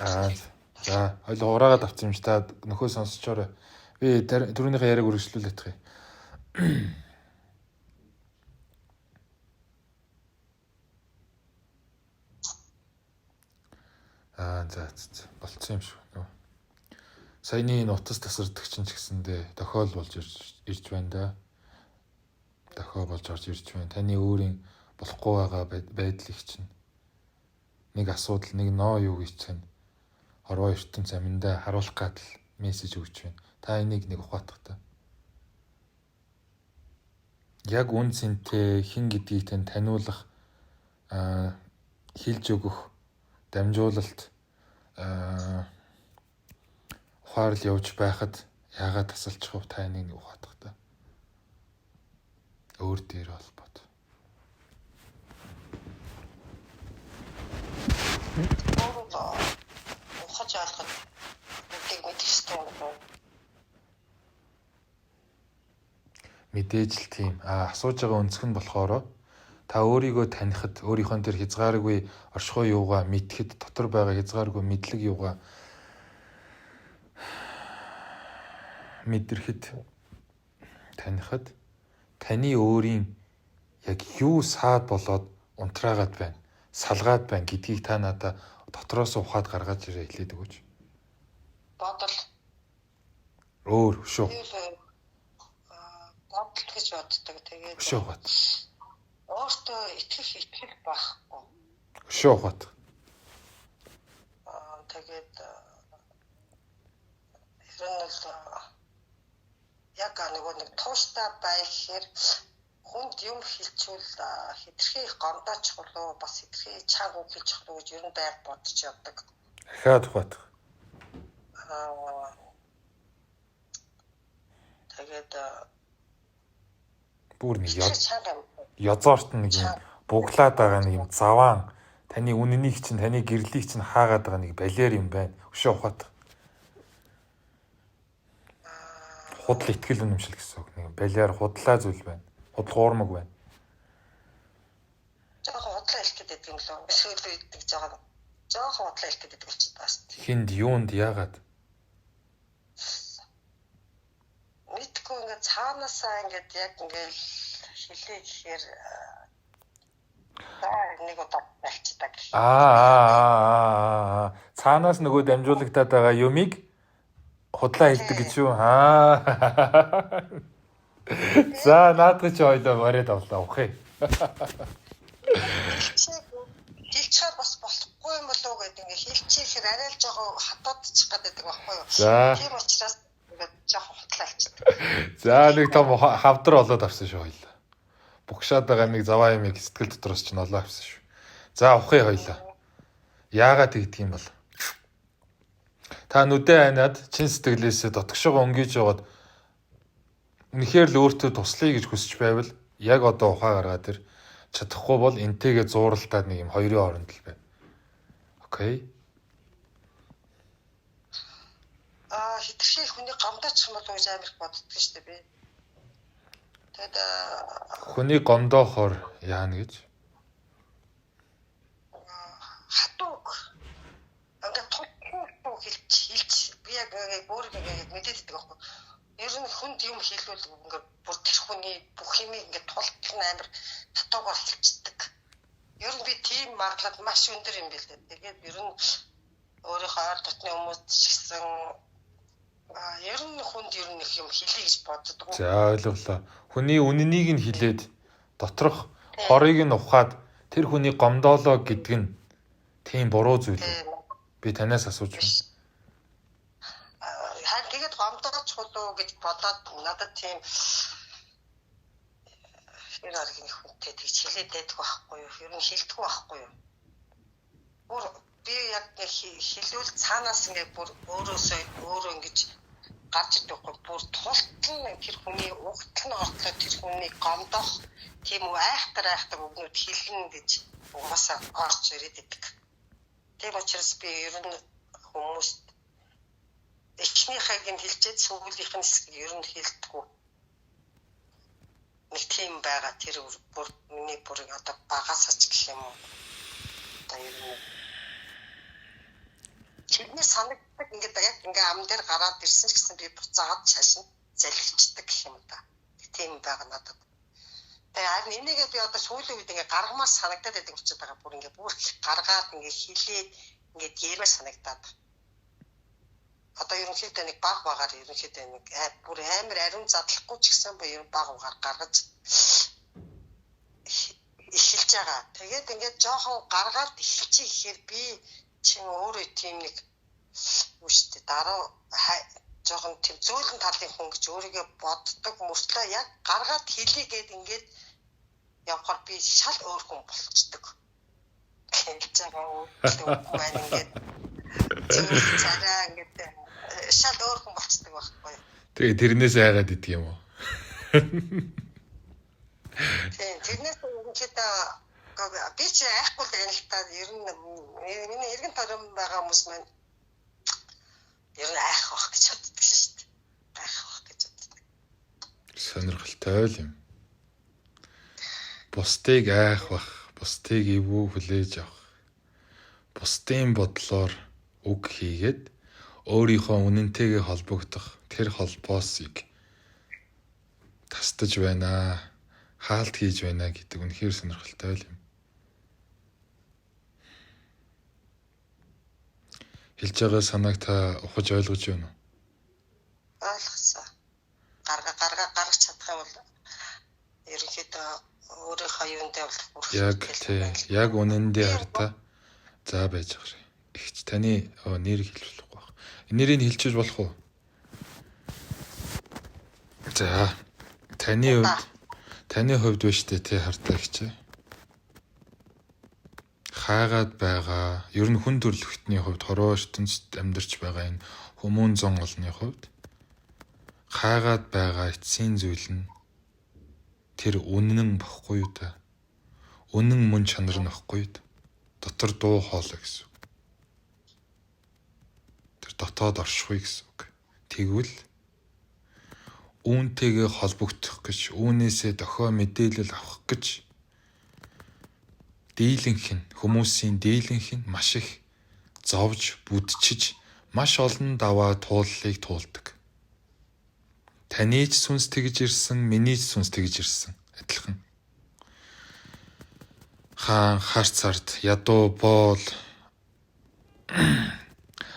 Speaker 1: За, хоёул ураагаад авсан юм чи та нөхөө сонсчоорой. Би түрүүнийхээ яриаг үргэлжлүүлэх юм. За болцсон юм шүү. Саяны энэ утас тасардаг чинь ч гэсэндээ дохиол болж ирж байна да. Дохиол болж орж ирж байна. Таны өөрийн болохгүй байгаа байдлыг чинь нэг асуудал, нэг ноо юу гэж чинь хорвоо ертөнц аминдаа харуулах гадал мессеж өгч байна. Та энийг нэг ухаатах та. Яг үн цэнтэй хэн гэдгийг тань таниулах хэлж өгөх дамжуулалт ухаарл явж байхад яагаад тасалчих вэ? Та энийг нэг ухаатах та. Өөр дээр холбоод.
Speaker 2: Ухаж алхад үгийг мэдчихсэн юм.
Speaker 1: Мэдээж л тийм. Асууж байгаа өнцг нь болохоор та өөрийгөө танихад, өөрийнхөө тэр хязгааргүй оршихуй юугаа мэдхэд, дотор байгаа хязгааргүй мэдлэг юугаа мэдрэхэд, танихад таны өөрийн яг юу саад болоод унтраагаад байна, салгаад байна гэдгийг та надаа дотроос ухаад гаргаж ирээ хэлээд өгөөч.
Speaker 2: Бодол.
Speaker 1: Өөр шүү.
Speaker 2: Бодол гэж боддог. Тэгээд
Speaker 1: шүү бат.
Speaker 2: Өөртөө итгэл байхгүй.
Speaker 1: Шүү бат.
Speaker 2: Тэгээд хэрнэл яг нэг тууштай байх хэрэг хүнд юм хэлчихвэл хэтэрхий гомдооч болов бас хэтэрхий чаг үг хэлж болох гэж ер нь байг бодож явдаг.
Speaker 1: Дахиад ухаад.
Speaker 2: Тэгээд
Speaker 1: бүр нэг язоорт нэг юм буглаад байгаа нэг юм заваан таны үнэнийг чинь таны гэрлийг чинь хаагаад байгаа нэг балер юм байна. Өшөө ухаад. Худал итгэл үнэмшил гэсэн үг. Нэг балер худлаа зүйл байна. Худлуурмаг байна.
Speaker 2: Жохон худлаа хэлэх гэдэг юм лөө. Эсвэл гэдэг жохон худлаа хэлэх гэдэг болчиход байна шүү дээ.
Speaker 1: Хинд юунд яагаад?
Speaker 2: Мэдгүй ингээд цаанаасаа ингээд яг ингээд хэлээ гэхээр нэг удаа болчихдаг.
Speaker 1: Цаанаас нөгөө дамжуулагдаад байгаа юмыг худлаа хэлдэг гэж юу? За наадах чи ойлоо бариад авлаа ухъя.
Speaker 2: Хэлчихээр бас болохгүй юм болов уу гэдэг ингээд хэлчихээр арай л жоохон хатаадчих гэдэг байхгүй юу? Тийм учраас ингээд жоохон худлаа хэлчихдэг.
Speaker 1: За нэг том хавдар болоод авсан шүү хоёлаа. Бугшаад байгаа нэг заваа юмыг сэтгэл дотроос ч нолоо авсан шүү. За ухъя хоёлаа. Яагаад тэгдэг юм бол? Та нүдэ айнаад чин сэтгэлээсээ дотгошоо өнгөж яваад Үнэхээр л өөртөө туслая гэж хүсэж байвал яг одоо ухаа гаргаад ир. Чадахгүй бол энтэйгээ зууралтаад нэг юм хоёрын хооронд л байна. Окей.
Speaker 2: Хитрхи хүний гомдоочих юм бол гэж амар их боддог шүү дээ би. Тэгэд
Speaker 1: Хүний гомдоохоор яана гэж?
Speaker 2: хатууг ингээд туу хэлж би яг өөрийгөө ингээд мэдээд идэх байхгүй. Ер нь хүнд юм хэлвэл ингээд бүр тэр хүний бүх юм ингээд тултал амар хатуугаар хэлцдэг. Ер нь би тийм магадлал маш өндөр юм билээ. Тэгээд ер нь өөрийнхөө ойр дотны хүмүүс ч гэсэн ер нь хүнд ер нь их юм хэлье гэж боддог.
Speaker 1: За ойлголоо. Хүний үнэнийг нь хэлээд доторх хорыг нь ухаад тэр хүний гомдоолоо гэдэг нь тийм буруу зүйл үү? Би танаас асууж байна.
Speaker 2: Тэгээд гомдооч болов гэж бодоод надад тийм ер аргийн хүнтэй тэгж хэлээд байдаг байхгүй юу? Ер нь хэлдэггүй байхгүй юу? Бүр би яг хэлвэл цаанаас ингээд бүр өөрөө ингэж гарч идэхгүй бүр тултал тэр хүний угтал нь ортлоо тэр хүний гомдох тийм үү айхтар өгнөд хэлнэ гэж угаасаа орж ирээд идэг. Тийм учраас би ер нь хүмүүст эхнийхийг нь хэлчихэд сүүлийнх нь ер нь хэлдэггүй. Нэг тийм байгаа тэр бүр миний бүрийг одоо багасаач гэх юм уу. Одоо ер нь чиний санагддаг ингээд яг ингээ ам дээр гараад ирсэн ч гэсэн би буцаагаад шашин залхичдаг гэх юм да. Тийм байгаа надад. Тэгээ харин энийгээ би одоо сүүлийн үед ингээ гаргамаар санагдаад байдаг учраас байгаа бүр ингээ бүр гаргаад ингээ хилээд ингээ ярмаар санагдаад. Одоо ерөнхийдөө нэг баг багаар ерөнхийдөө нэг бүр амар ариун задлахгүй ч гэсэн ба ер баг угаар гаргаж эхэлж байгаа. Тэгээд ингээд жоохон гаргаад эхэлчих ихээр би чин өөрөө тийм нэг үстэй дараа жоохон тийм зөөлөн талын хүн гэж өөрийгөө боддог мөртлөө яг гаргаад хэлийгээд ингээд явхаар би шал өөр хүн болцдог. Хэлж байгаа үгүй маань ингээд цараа ингээд шал өөр хүн болцдог байхгүй.
Speaker 1: Тэгээ тэрнээс айгаад идэх юм уу?
Speaker 2: Тийм тэрнээс ерөнхийдөө би чи айхгүй л байна л та. Ер нь миний эргэн тойрон байгаа хүмүүс маань ер нь айх байх гэж боддог шүү дээ. Айх байх гэж боддог.
Speaker 1: Сонирхолтой л юм. Бусдыг айх бах, бусдыг эвгүй хүлээж авах. Бусдын бодлоор үг хийгээд өөрийнхөө үнэнтэйгээ холбогдох тэр холбоосыг тастаж байна, хаалт хийж байна гэдэг үнэхээр сонирхолтой л юм. Хэлж байгаа санааг та ухаж ойлгож байна уу?
Speaker 2: Ойлгосон. Гаргаж чадах юм бол ерөнхийдөө өөрийнхөө юундээ бол
Speaker 1: яг үнэндээ хартаа за байж байгаа. Ихч таны нэрийг хэлүүлэхгүй байна. Нэрийг хэлчихэж болох уу? За таны хувьд биш тэ хартаа хичээ. Хаагаад байгаа ер нь хүн төрөлхтний хувьд хороо ертөнцид амьдарч байгаа энэ хүмүүн зон олны хувьд хаагаад байгаа эцсийн зүйл нь тэр үнэн бохгүй юу та? Үнэн мөн чанар нь бохгүй юу? Дотор дуу хоолой гэсэн үг. Тэр дотоод оршихуй гэсэн үг. Тэгвэл үүнтэйгээ холбогдох гэж, үүнээсээ дохио мэдээлэл авах гэж хүмүүсийн дийлэнх нь маш их зовж, бүдчиж, маш олон даваа тууллыг туулдаг. Таны ч сүнс тэгж ирсэн, миний ч сүнс тэгж ирсэн. Адилхан. Хаан, харц ард, ядуу, боол,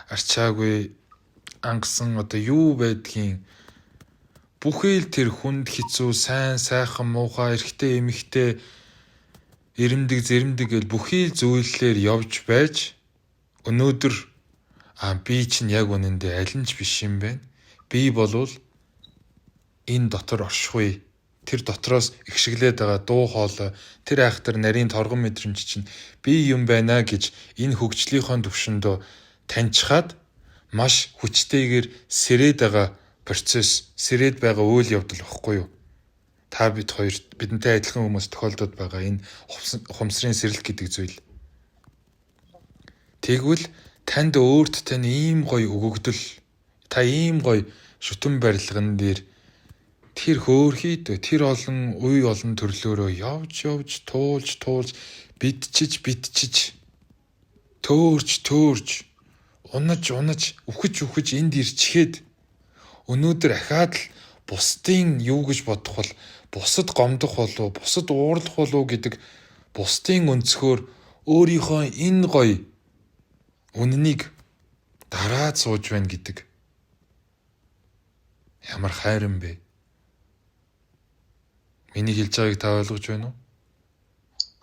Speaker 1: арчаагүй, ангасан одоо юу байдгийн бүхий л тэр хүнд хэцүү, сайн, сайхан, муухай, эрэгтэй, эмэгтэй эрэмдэг зэрэмдэг гэл бүхий л зүйлээр явж байж өнөөдөр би чинь яг үнэндээ аль нь ч биш юм байна. Би болвол энэ дотор оршихуй. Тэр дотроос ихшиглээд байгаа дуу хоолой, тэр айхтар нарийн торгон мэдрэмж чинь би юм байна гэж энэ хөгжлийнхөө төвшөндөө таньчхаад маш хүчтэйгээр сэрээд байгаа процесс, сэрээд байгаа үйл явдал багхгүй юу? Та бид хоёр бидэнтэй адилхан хүмүүс тохиолдод байгаа энэ ухамсарын сэрэлт гэдэг зүйл. Тэгвэл танд өөрт тань ийм гоё өгөгдөл, та ийм гоё шүтэн барилган дээр тэр хөөрхийд тэр олон үе олон төрлөөрөө явж туулж бидчиж төөрж унаж үхэж энд ирчихэд өнөөдөр ахаад л бусдын юу гэж бодох бол бусад гомдох болов бусад уурлах болов гэдэг бусдын өнцгөр өөрийнхөө энэ гоё үннийг дараад сууж байна гэдэг ямар хайран бэ? Миний хэлж байгааг та ойлгож байна уу?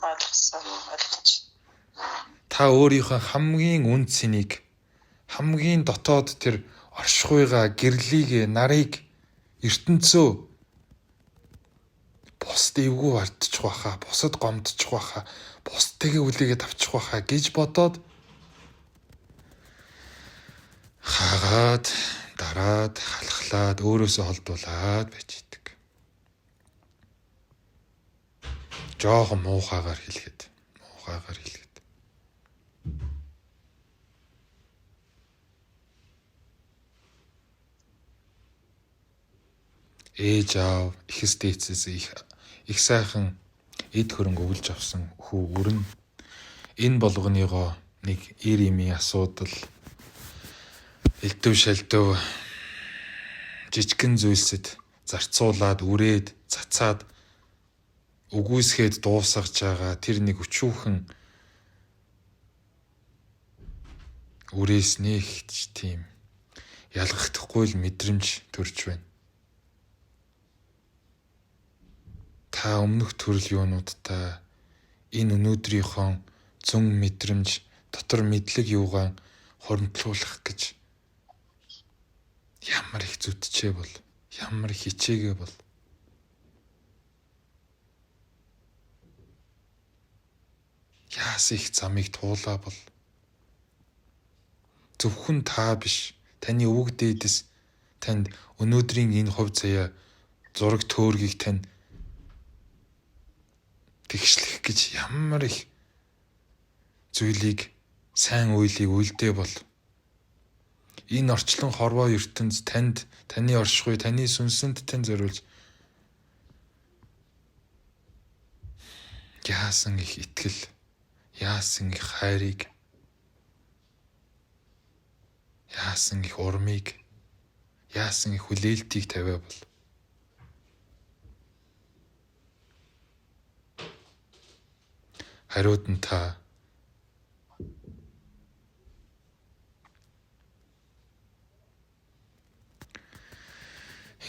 Speaker 2: Ойлгож.
Speaker 1: Та өөрийнхөө хамгийн үн цэнийг, хамгийн дотоод тэр оршихуйгаа, гэрлийг, нарыг, ертөнцөө бусд эвгүй ардчих байхаа, бусад гомдчих байхаа, бусдыгээ үлээгээд авчих байхаа гэж бодоод хаагаад, дараад, халахлаад, өөрөөсөө холдуулаад байж идэг. Жоохон муухайгаар хэлгээд. Ээж аав, ихэс дээцээс их сайхан эд хөрөнгө өгүүлж авсан хүү өрн энэ болгоныгоо нэг ир имийн асуудал элдв шалдв жижигэн зүйлсэд зарцуулаад үрээд цацаад үгүйсгээд дуусгаж байгаа тэр нэг өчүүхэн үрээс нэгч тийм ялгахдахгүй л мэдрэмж төрж байна. Та өмнөх төрөл юунуудтай энэ өнөөдрийнхөө зүн мэдрэмж дотор мэдлэг юугаан хоримтлуулах гэж ямар их зүтжээ бол ямар их хичээгээ бол яас их замыг туулаа бол зөвхөн та биш таны өвөг дээдэс танд өнөөдрийн энэ хувь заяа зураг төөргийг тань тэгшлэх гэж ямар их зүйлийг сайн үйлийг үлдээ бол энэ орчлон хорвоо ертөнц танд таны оршихуй таны сүнсэнд тань зориулж яасан их итгэл яасан их хайрыг яасан их урмыг яасан их хүлээлтийг тавиа бол хариуд нь та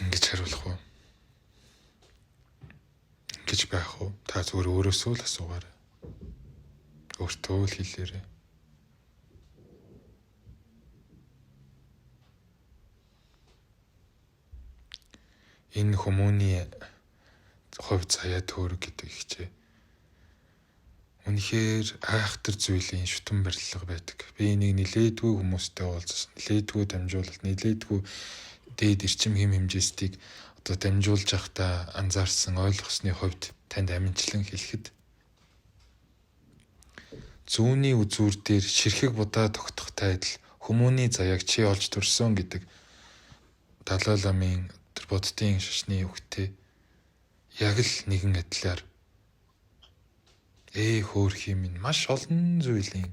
Speaker 1: ингэж хариулах уу? Ингэж байх уу? Та зүгээр өөрөөсөө л асуугаарай. Өөртөө л хэлээрэй. Энэ хүмүүний хувь заяа төөрөг гэдэг ихчээ. Үнэхээр айхтар зүйлийн шүтэн барилга байдаг. Би энийг нилээдгүй хүмүүстэй уулзсан. Нилээдгүй дамжуулалт, нилээдгүй дээд эрчим хэм хэмжээстийг одоо дамжуулж явахдаа анзаарсан ойлгосны хувьд танд аминчлан хэлэхэд зүүнний үзүүр дээр ширхэг будаа тогтохтой адил хүмүүний заяаг чи олж төрсөн гэдэг Далай ламын тэр буддын шашны үгтэй яг л нэгэн адилаар хөөрхий минь маш олон зүйлийн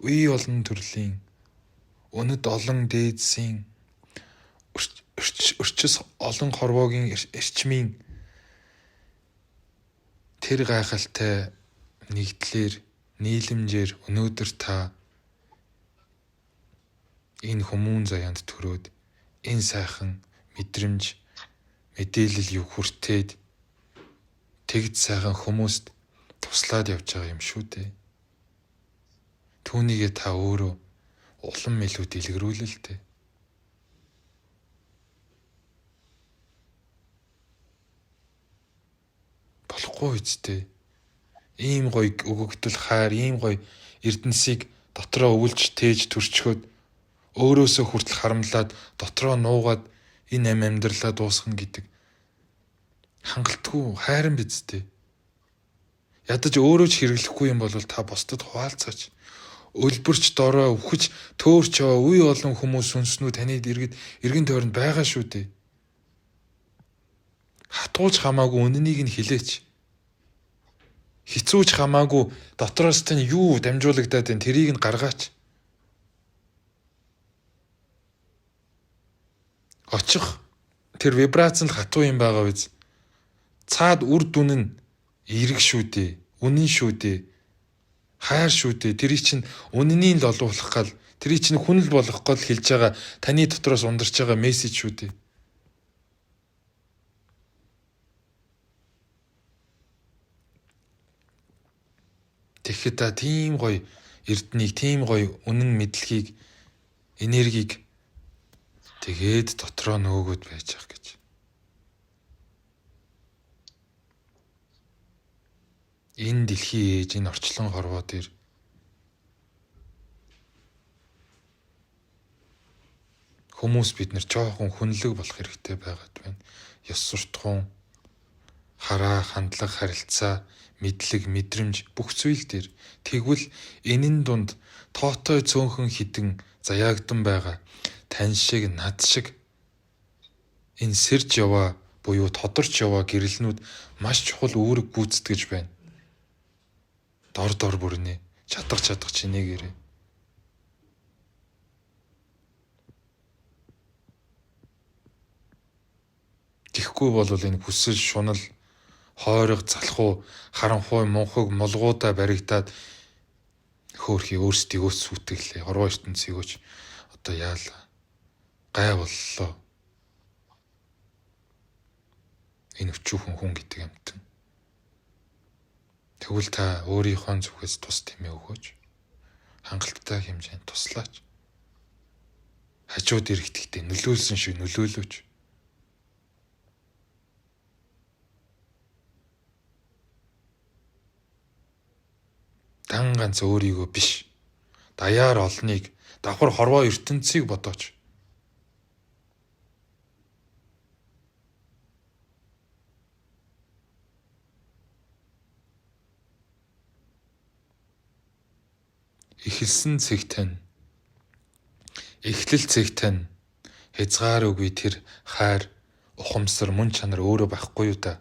Speaker 1: үе олон төрлийн өнөд олон дээдсийн өрчис олон хорвоогийн эрчмийн тэр гайхалтай нэгдлэр нийлэмжээр өнөөдөр та энэ хүмүүн заяанд төрөөд энэ сайхан мэдрэмж мэдээлэл юу хүртээд тэгж сайхан хүмүүст туслаад явж байгаа юм шүү дээ. Түүнийгээ та өөрөө улам илүү дэлгэрүүлээ л дээ. Болохгүй үстэй. Ийм гоё өгөгдөл хайр, ийм гоё эрдэнсийг дотроо өвлж тээж төрчхөд өөрөөсөө хүртэл харамлаад дотроо нуугаад Энэ амьдралаа дуусгана гэдэг хангалтгүй хайран биз дээ. Ядаж өөрөө ч хэрэглэхгүй юм бол та бусдад хуваалцаач. Өлбөрч дорой өвхөж төөрч яваа үе олон хүмүүс сүнснүү таны эргэн тойронд байгаа шүү дээ. Хатгууч хамаагүй үнэнийг нь хэлээч. Хицүүч хамаагүй дотроос тань юу дамжуулагдаад байна тэрийг нь гаргаач. Очих тэр вибрац нь хатуу юм байгаа биз. Цаад үр дүн нь эрг шүү дээ. Үнэн шүү дээ. Хайр шүү дээ. Тэрийг чинь үнэний л олуулах гал, тэрийг чинь хүнэл болгох гол хэлж байгаа таны дотроос ундарч байгаа мессеж шүү дээ. Тэгэхэд та тийм гоё эрднийг, тийм гоё үнэн мэдлэгийг, энергийг тэгээд дотроо нөгөөд байж ах гэж. Энэ дэлхийн ээж, энэ орчлон хорвоо дээр хүмүүс бид нар жоохон хүнлэг болох хэрэгтэй байгаад байна. Ёс суртахуун, хараа, хандлага, харилцаа, мэдлэг, мэдрэмж бүх зүйл дээр тэгвэл энэн дунд тоотой цөөнхөн хідэн заяагдан байгаа тань шиг, над шиг энэ сэрж яваа буюу тодорч яваа гэрэлнүүд маш чухал үүрэг гүйцэтгэж байна. Дор бүрнэ, чадах чинээгээрээ. Тэгэхгүй бол энэ хүсэл, шунал, хойрог, залхуу, харанхуй, мунхаг, молгуудаа баригдаад хөөхий өөрсдийгөө сүтгэлээ. Хорвоо ертөнцийгөөч одоо яалаа. Гай боллоо. Энэ өчүүхэн хүн гэдэг амтан. Тэгвэл та өөрийнхөө зүгээс тус тэмээ өгөөч. Хангалттай хэмжээнд туслаач. Хажууд ирэхдээ нөлөөлсөн шиг нөлөөлөөч. Дан ганц өөрийгөө биш, даяар олныг, давхар хорвоо ертөнцийг бодооч. Эхэлсэн цэг тань, эхлэл цэг тань, хязгаар үгүй тэр хайр, ухамсар, мөн чанар өөрөө байхгүй юу та?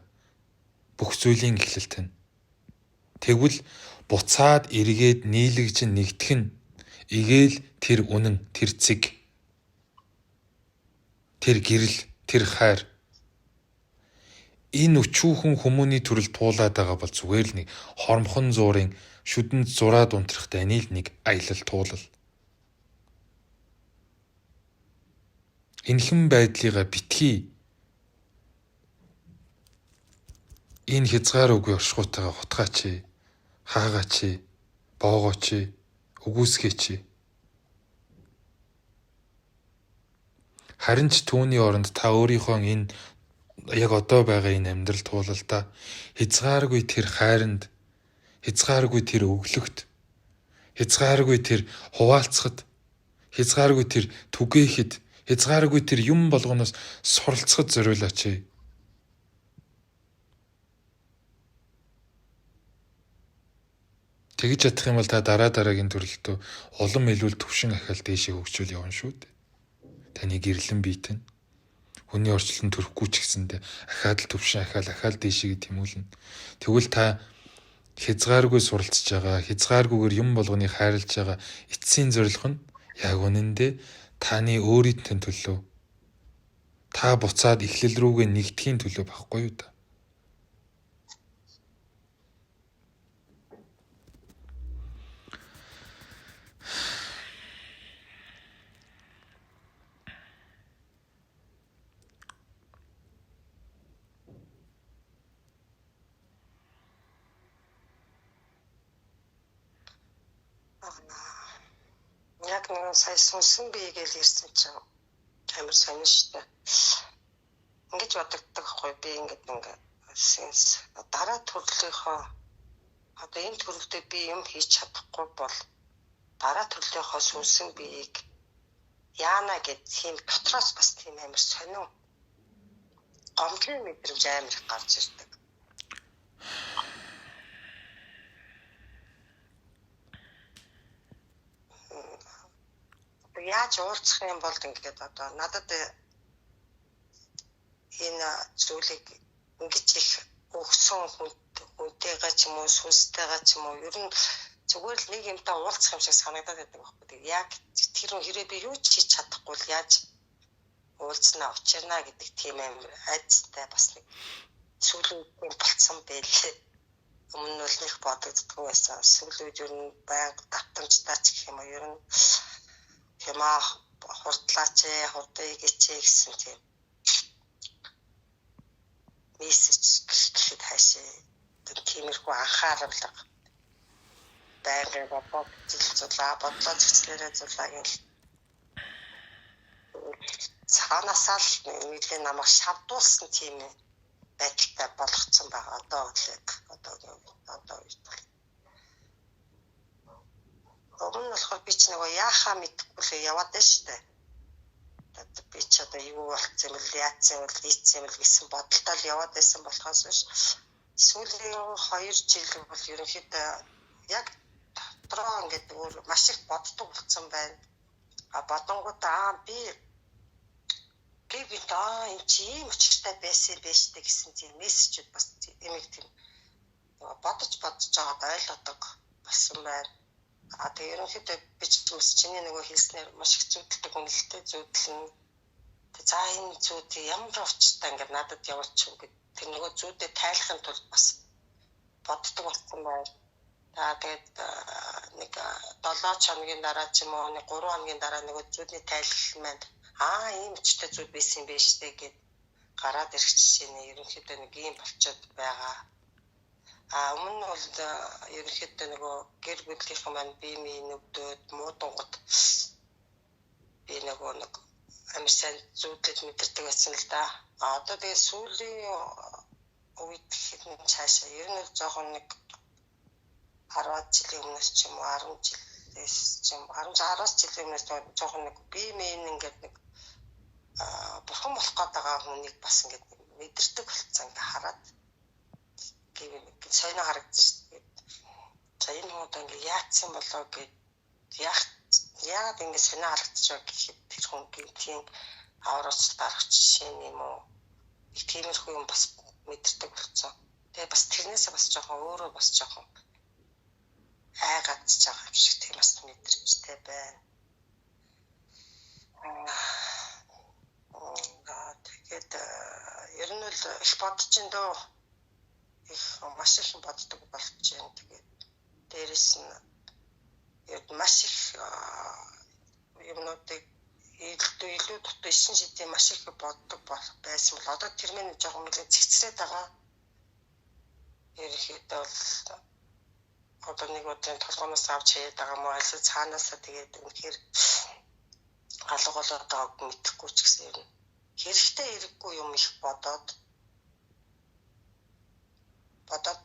Speaker 1: Бүх зүйлийн эхлэл тань. Тэгвэл буцаад эргээд нийлэгж нэгдэх нь игээл тэр үнэн, тэр цэг, тэр гэрэл, тэр хайр. Энэ өчүүхэн хүмүүний төрөл туулаад байгаа бол зүгээр л нэг хормхон зуурын шүдэнд зураад унтрах даниил нэг аялал туулал. Энэхэн байдлыгаа битгий энэ хязгаар үгүй оршихуйтайгаа хутгаач, хаагаач, боогооч, үгүйсгээч. Харин ч түүний оронд та өөрийнхөө энэ яг одоо байгаа энэ амьдрал туулалдаа хязгааргүй тэр хайранд, хязгааргүй тэр өглөгт, хязгааргүй тэр хуваалцахад, хязгааргүй тэр түгээхэд, хязгааргүй тэр юм болгоноос суралцахад зориулаач. Тэгж чадах юм бол та дараагийн төрөлтөө улам илүү төвшин ахаал дээшээ хөгжүүл явна шүү дээ. Таны гэрлэн биетэн. Хүний орчлон төрөхгүй ч гэсэндээ ахаад л төвшин ахаал дээшээ тэмүүлнэ. Тэгвэл та хязгааргүй суралцж байгаа, хязгааргүйгээр юм болгоныг хайрлаж байгаа эцсийн зорилго нь яг үнэндээ таны өөрийн төлөө. Та буцаад эхлэл рүүгээ нэгдэхийн төлөө байхгүй юу та?
Speaker 2: Яг нэг сая сонсон бие гэж ирсэн чинь амар сонин штэ. Ингэж бодогддог хгүй би ингээд сенс дараа төрлийнхөө одоо энэ төрөлдөө би юм хийж чадахгүй бол дараа төрлийнхөө сүнсэн биеийг яана гэд тийм дотроос бас тийм амар сонин гомдлын мэдрэмж амар их гарч ирдэг. Яаж уулзах юм бол ингээд одоо надад энэ зүйлийг ингэж их өгсөн хүнтэйгээ ч юм уу сүнстэйгээ ч юм уу ер нь зүгээр л нэг юмтай уулзах юм шиг санагдаад байдаг байхгүй. Яг тэр хэрэг би юу ч хийж чадахгүй л яаж уулзнаа учирнаа гэдэг тийм амар айцтай бас нэг сүүлийн болцсон байлээ. Өмнө нь л их бодогддгүй байсан. Сүүлийн ер нь байнга давтамжтай ч гэх юм уу ер нь хямаа хурдлаач хурдыг ичээ гэсэн тийм мессеж гэхэд хаашаа тиймэрхүү анхаарал байнга бодлоо зэгцлэрээ зулаа гэл цаанаасаа л нэгэн намайг шавдуулсан тийм байдалтай болгоцсон байгаа. Одоо өмнө нь болохоор би ч нөгөө яахаа мэдэхгүй л яваад байна шүү дээ. Би ч одоо юу болцсон юм бэ, яатсан юм бэ, ийцсэн юм бэ гэсэн бодолтой л яваад байсан болохоос биш. Сүүлийн 2 жил бол ерөнхийдөө яг дотроо ингээд өөр маш их боддог болсон байна. Бодонгуудаа би энэ чи ийм учиртай байсан байж дээ гэсэн тийм мессежүүд бас эмэг тийм бодож жаад ойлгодог болсон байна. Тэгээ ерөнхийдөө би ч бас чиний нөгөө хэлснээр маш их зүудэлдэг үнэлтэд зүудлэн. За энэ зүуд ямар учиртай ингээд надад явуулчих уу гэдэг тэр нөгөө зүудэд тайлахын тулд бас боддог болсон байна. Тэгээд нэг 7 хоногийн дараа ч юм уу нэг 3 хоногийн дараа нөгөө зүудний тайлах маань ийм учиртай зүуд байсан юм биш үү гэд гараад ирэх жишээ нь ерөнхийдөө нэг юм болчиход байгаа. Өмнө нь бол ерөнхийдөө нөгөө гэр бүлийнхэн маань биемийн нүгдөөд муудангууд би нөгөө нэг амар сайн зүудэд мэдэрдэг байсан л да. Одоо тэгээ сүүлийн үед хэд цаашаа ер нь жоохон нэг 10 жилийн өмнөөс ч юм уу 10 жилээс ч юм 10-10 жилийн өмнөөс жоохон нэг биемийн ингээд нэг бурхан болох гэдэг хүнийг бас ингээд мэдэрдэг болцсон ингээд хараад гэвь сонио харагдчих шүү дээ. За энэ хүмүүс ингээд яатсан болоо гэд яагаад ингээд сонио харагдчих гэхэд тэр хүн тийм аваараас дарах жишээ юм уу? Их тиймэрхүү юм бас мэдэрдэг болцсон. Тэгээ бас тэрнээсээ бас жоохон өөрөө бас жоохон айгаад байгаа юм шиг тийм бас мэдэрчтэй байна. Тэгээд ер нь л их бодож ин дөө их маш их боддог болж байна. Тэгээд дээрэс нь яг маш их юмнуудыг илүү дутуу ишин шидийн маш их боддог байсан бол одоо тэр мэн жоохон нэлээд цэгцрээд байгаа. Ерөнхийдөө бол одоо нэг удаа толгоноос авч хаяад байгаа мó альс цаанаасаа тэгээд үнэхээр алга болоод байгааг мэдэхгүй ч гэсэн юм. Хэрэгтэй хэрэггүй юм их бодоод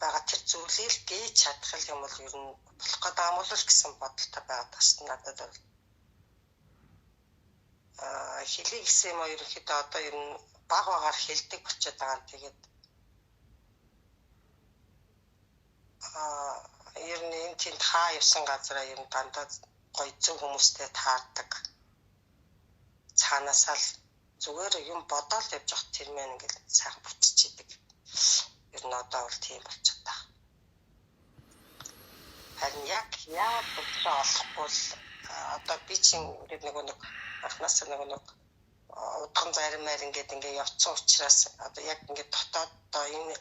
Speaker 2: байгаа тэр зүйлийг гээж чадах юм бол ер нь болох гэдэг юм бол гэсэн бодолтой байгаа бас надад бол хэлий гэсэн юм ерөнхийдөө одоо ер нь баг багаар хэлдэг болчиход байгаа. Тэгээд ер нь энэ тийм хаа явсан газараа ер нь дандаа гоё зөв хүмүүстэй таардаг. Цаанаасаа л зүгээр юм бодоод явж явах тэр мэн ингээл сайхан бүтчихийдэг. Ер нь одоо бол тийм болчиход байна. Харин яг бодлоо олохгүй л одоо би чинь ингээд нэг анхнаасаа нэг удхан заримаар ингээд явцсан учраас одоо яг ингээд дотоод энэ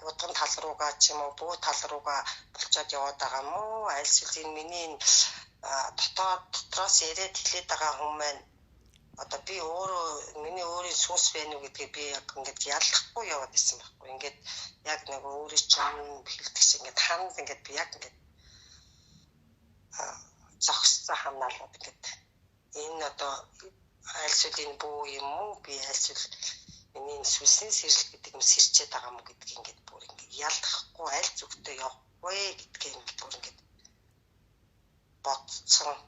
Speaker 2: удхан тал руугаа ч юм уу бүү тал руугаа болцоод яваад байгаа юм уу? Альсвал энэ миний дотроос яриад хэлээд байгаа хүмүүс маань одоо би миний өөрийн сүнс байна уу гэдгийг би яг ингээд яллахгүй яваад байсан байхгүй. Ингээд яг нэг өөрийн чинь хэлдэг шиг ингээд ханд ингээд би яг ингээд зогссон хамнаалаад ингээд энэ одоо альсвал энэ бүү юм уу? Би альсвал миний сүнсний сэрэл гэдэг юм сэрчээд байгаа юм гэдгийг ингээд бүр ингээд ялдахгүй аль зүгтээ явахгүй гэдгийг ингээд бүр ингээд бодсон.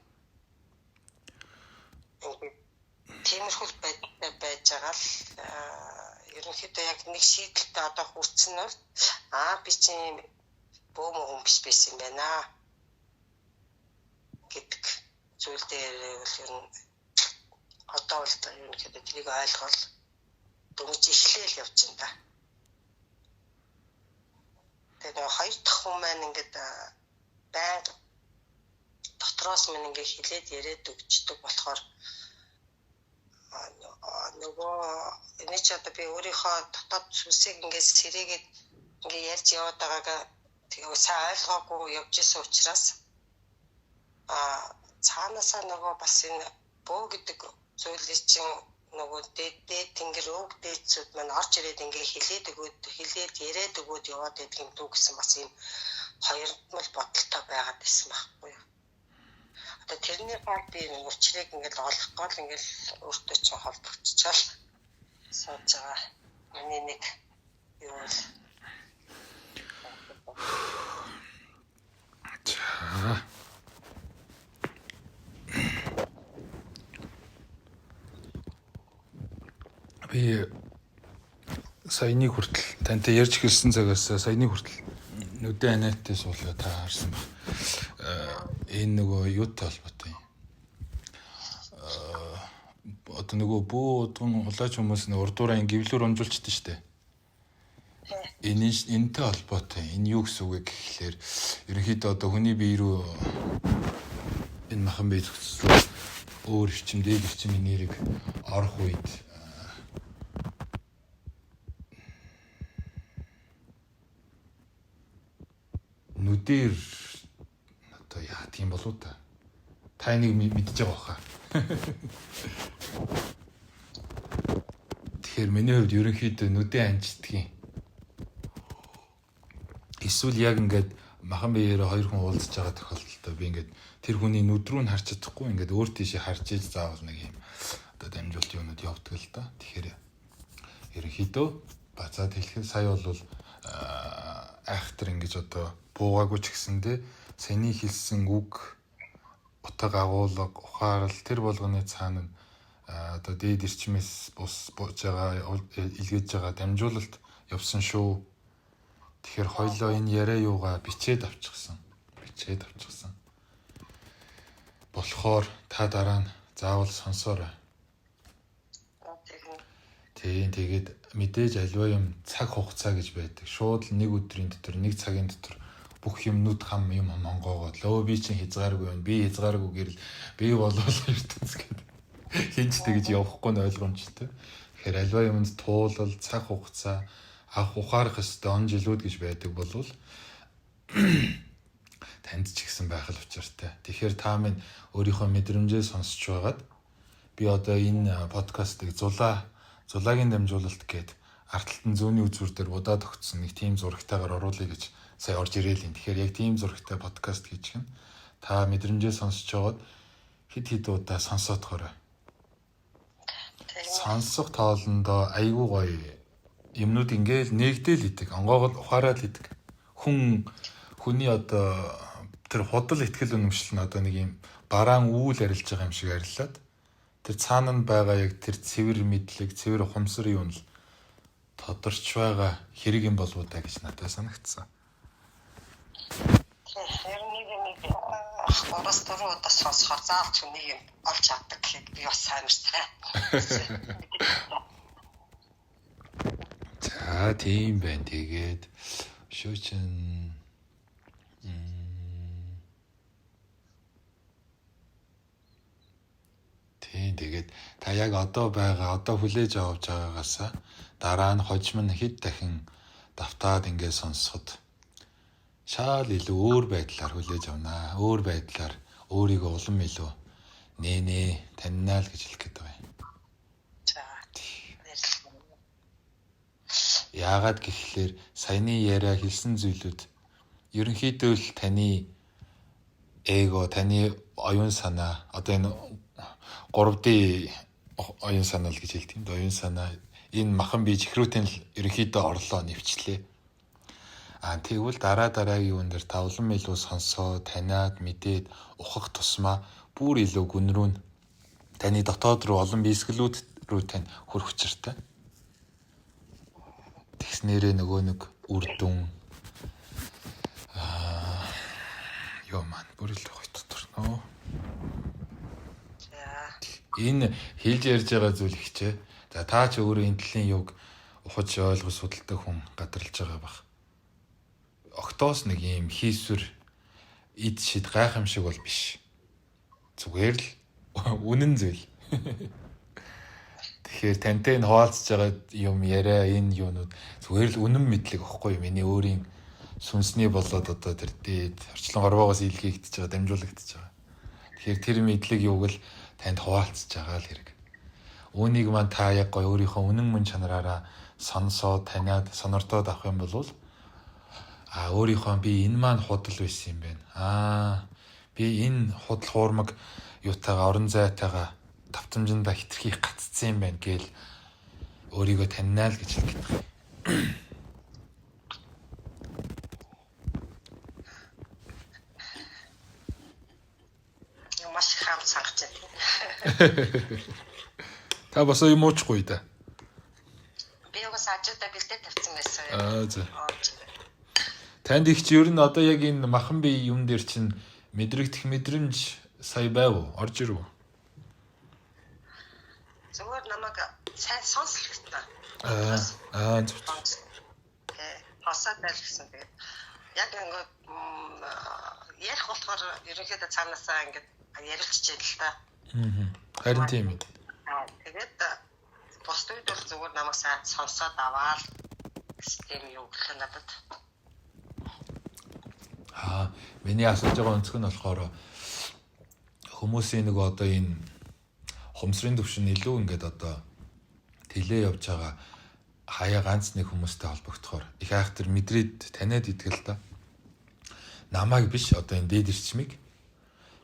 Speaker 2: ингээд тиймэрхүү байж байгаа л ерөнхийдөө яг нэг шийдэлтэй одоо хүрсэн нь би чинь бөөм хүн биш байсан юм байна гэдэг зүйл дээр бол ер нь одоо бол ерөнхийдөө тэрийг ойлгол дөнгөж эхлээл явж байна да. Тэгээд хоёр дахь хүн маань ингээд байнга дотроос минь ингээд хилээд яриад өгчдөг болохоор нөгөө энэ ч одоо би өөрийнхөө дотоод сүнсийг ингээд сэрээгээд ингээд ярьж яваад байгаагаа тэгээ сайн ойлгоогүй явж исэн учраас цаанаасаа нөгөө бас энэ бөө гэдэг зүйлийг чинь нөгөө дээд тэнгэр өг дээдсүүд маань орж ирээд ингээ хилээд яриад өгөөд яваад байдаг юм дүү гэсэн бас юм хоёрдмал бодолтой байгаад байсан байхгүй юу. Одоо тэрний гол би учрыг ингээл олохгүй л ингээл өөртөө чинь холбогдчихвал сууж байгаа. Миний нэг юу вэ?
Speaker 1: Би саяны хүртэл тантай ярьж хэлсэн цагаас саяны хүртэл нүдэн анайттай суулгаа та харсан баг. Энэ нөгөө юутай холбоотой юм. Одоо нөгөө бүү удган улаач хүмүүс нэг урдуураа гівлүүр унжуулчихдээ штэ. Энэтэй холбоотой. Энэ юу гэсэн үг вэ гэхлээр ерөнхийдөө одоо хүний бие рүү энэ махан бие зөвхөн өөр өвчм дээг өвчмийн нэрийг орох үед нүдээр одоо яа тийм болоо та. Та энийг мэдчихэж байгаа баха. Тэгэхээр миний хувьд ерөнхийдөө нүдэн анждгийн. Эсвэл яг ингээд махан биеэрээ хоёр хүн уулзж байгаа тохиолдолд би ингээд тэр хүний нүд рүү нь харж чадахгүй ингээд өөр тийшээ харж иж заавал нэг юм одоо дамжуулт юмнууд явдаг л да. Тэгэхээр ерөнхийдөө бацаад хэлэхэд сая бол айхтар ингэж одоо буугаагүй ч гэсэндээ саяны хэлсэн үг утга агуулга ухаарл тэр болгоны цаана одоо дээд эрчмээс бус бууж байгаа илгээж байгаа дамжуулалт явсан шүү. Тэгэхээр хоёлоо энэ яриа юугаа бичээд авчихсан. Болохоор та дараа нь заавал сонсоорой. Тэгээд мэдээж аливаа юм цаг хугацаа гэж байдаг. Шууд нэг өдрийн дотор, нэг цагийн дотор бүх юмнууд хам юм монгоогоо лөө би чинь хязгааргүй байна. Би хязгааргүй гэрэл би болов ертөнц гэдэг. Хинч тэгж явахгүй нь ойлгомжтой. Тэгэхээр аливаа юмд туулал, цаг хугацаа авах ухаарах ёстой он жилүүд гэж байдаг болвол танд ч ихсэн байх л учиртай. Тэгэхээр та минь өөрийнхөө мэдрэмжээ сонсч байгаад би одоо энэ подкастыг зулагийн дамжуулалт гээд арталтан зүүнний үзүүр дээр удаад өгсөн нэг тийм зурагтайгаар оруулъя гэж сая орж ирээл юм. Тэгэхээр яг тийм зурагтай подкаст хийчих нь та мэдрэмжээ сонсч байгаад хэд удаа сонсоодохорой. Сонсох тоолондоо айгүй гоё юмнууд ингээл нэгдэл идэг, онгоогод ухаараад идэг. Хүний одоо тэр худал итгэл үнэмшил нь одоо нэг юм бараан үүл арилж байгаа юм шиг ариллаад тэр цаана нь байгаа яг тэр цэвэр мэдлэг, цэвэр ухамсар юм л тодорч байгаа хэрэг юм болов уу та гэж надад санагдсан.
Speaker 2: Тэр нэг бас дөрөв удаа сонсохоор заавч нэг юм олж авдаг гэхэд би бас санартай.
Speaker 1: За тийм байна. Тэгээд шүүчин тэгээд та яг одоо хүлээж авч байгаагаасаа дараа нь хожим нь хэд дахин давтаад ингээд сонсоход шал илүү өөр байдлаар хүлээж авнаа. Өөр байдлаар өөрийгөө улам илүү нэ таньнаа л гэж хэлэх гээд байгаа юм. Яагаад гэхлээр саяны яриа хэлсэн зүйлүүд ерөнхийдөө л таны эго, таны оюун санаа, одоо энэ 3D оюун санаа л гэж хэлдэг юм. Оюун санаа энэ махан бие чихрүүтэн л ерөнхийдөө орлоо нэвчлээ. Тэгвэл дараагийн юун дээр тавлан илүү сонсоо, таниад, мэдээд ухах тусмаа бүр илүү гүн рүү Таны дотоод руу олон бийсгэлүүд рүү тань хүрэх учиртай. Тэгснээрээ нөгөө нэг үр дүн ёо маань бүрэл гоё доторно. Энэ хэлж ярьж байгаа зүйл ихчээ. За та ч өөрөө энэ талын юг ухаж ойлгож судалдаг хүн гадарлаж байгаа бах. Октоос нэг юм хийсвэр ид шид гайхамшиг бол биш. Зүгээр л үнэн зүйл. Тэгэхээр тантай энэ хуваалцж байгаа юм яриа энэ юунууд зүгээр л үнэн мэдлэг واخгүй юу? Миний өөрийн сүнсний болоод одоо тэр дээд орчлон горвоогоос илгээгдэж байгаа, дамжуулагдаж байгаа. Тэгэхээр тэр мэдлэг юуг л танд хуваалцж байгаа л хэрэг. Үүнийг маань та яг гоё өөрийнхөө үнэн мөн чанараараа сонсоод таниад сонирдоод авах юм бол өөрийнхөө би энэ маань худал байсан юм байна. Би энэ худал хуурмаг юутайгаа орон зайтайгаа давтамжиндаа хитрхийг гаццсан юм байна гээл өөрийгөө таньнаа л гэж хэлдэг.
Speaker 2: Маш хаам сангаж байна.
Speaker 1: Та бас юм уучгүй да.
Speaker 2: Би бас ажуудаа бэлдээ тавьсан байсан.
Speaker 1: За. Танд их чи ер нь одоо яг энэ махан бие юм дээр чинь мэдрэгдэх мэдрэмж сая байв уу? Орж ирв үү?
Speaker 2: Зүгээр намайг сайн сонсолтой. Хасаад байл гэсэн. Тэгээд яг ингээд ярих болохоор ерөнхийдөө цаанаасаа ингээд ярилцж ял л та.
Speaker 1: Харин тийм ээ.
Speaker 2: Тэгээд бос үед бол зүгээр намайг сайн сонсоод аваад систем юу гэх юм надад.
Speaker 1: Миний асууж байгаа өнцг нь болохоор хүмүүсийн нэг одоо энэ хумсрын төвшин илүү ингээд одоо тэлээ явж байгаа хаяа ганц нэг хүмүүстэй холбогдохоор их айхтар мэдрээд таниад идэх л да. Намайг биш одоо энэ дээд ирчмийг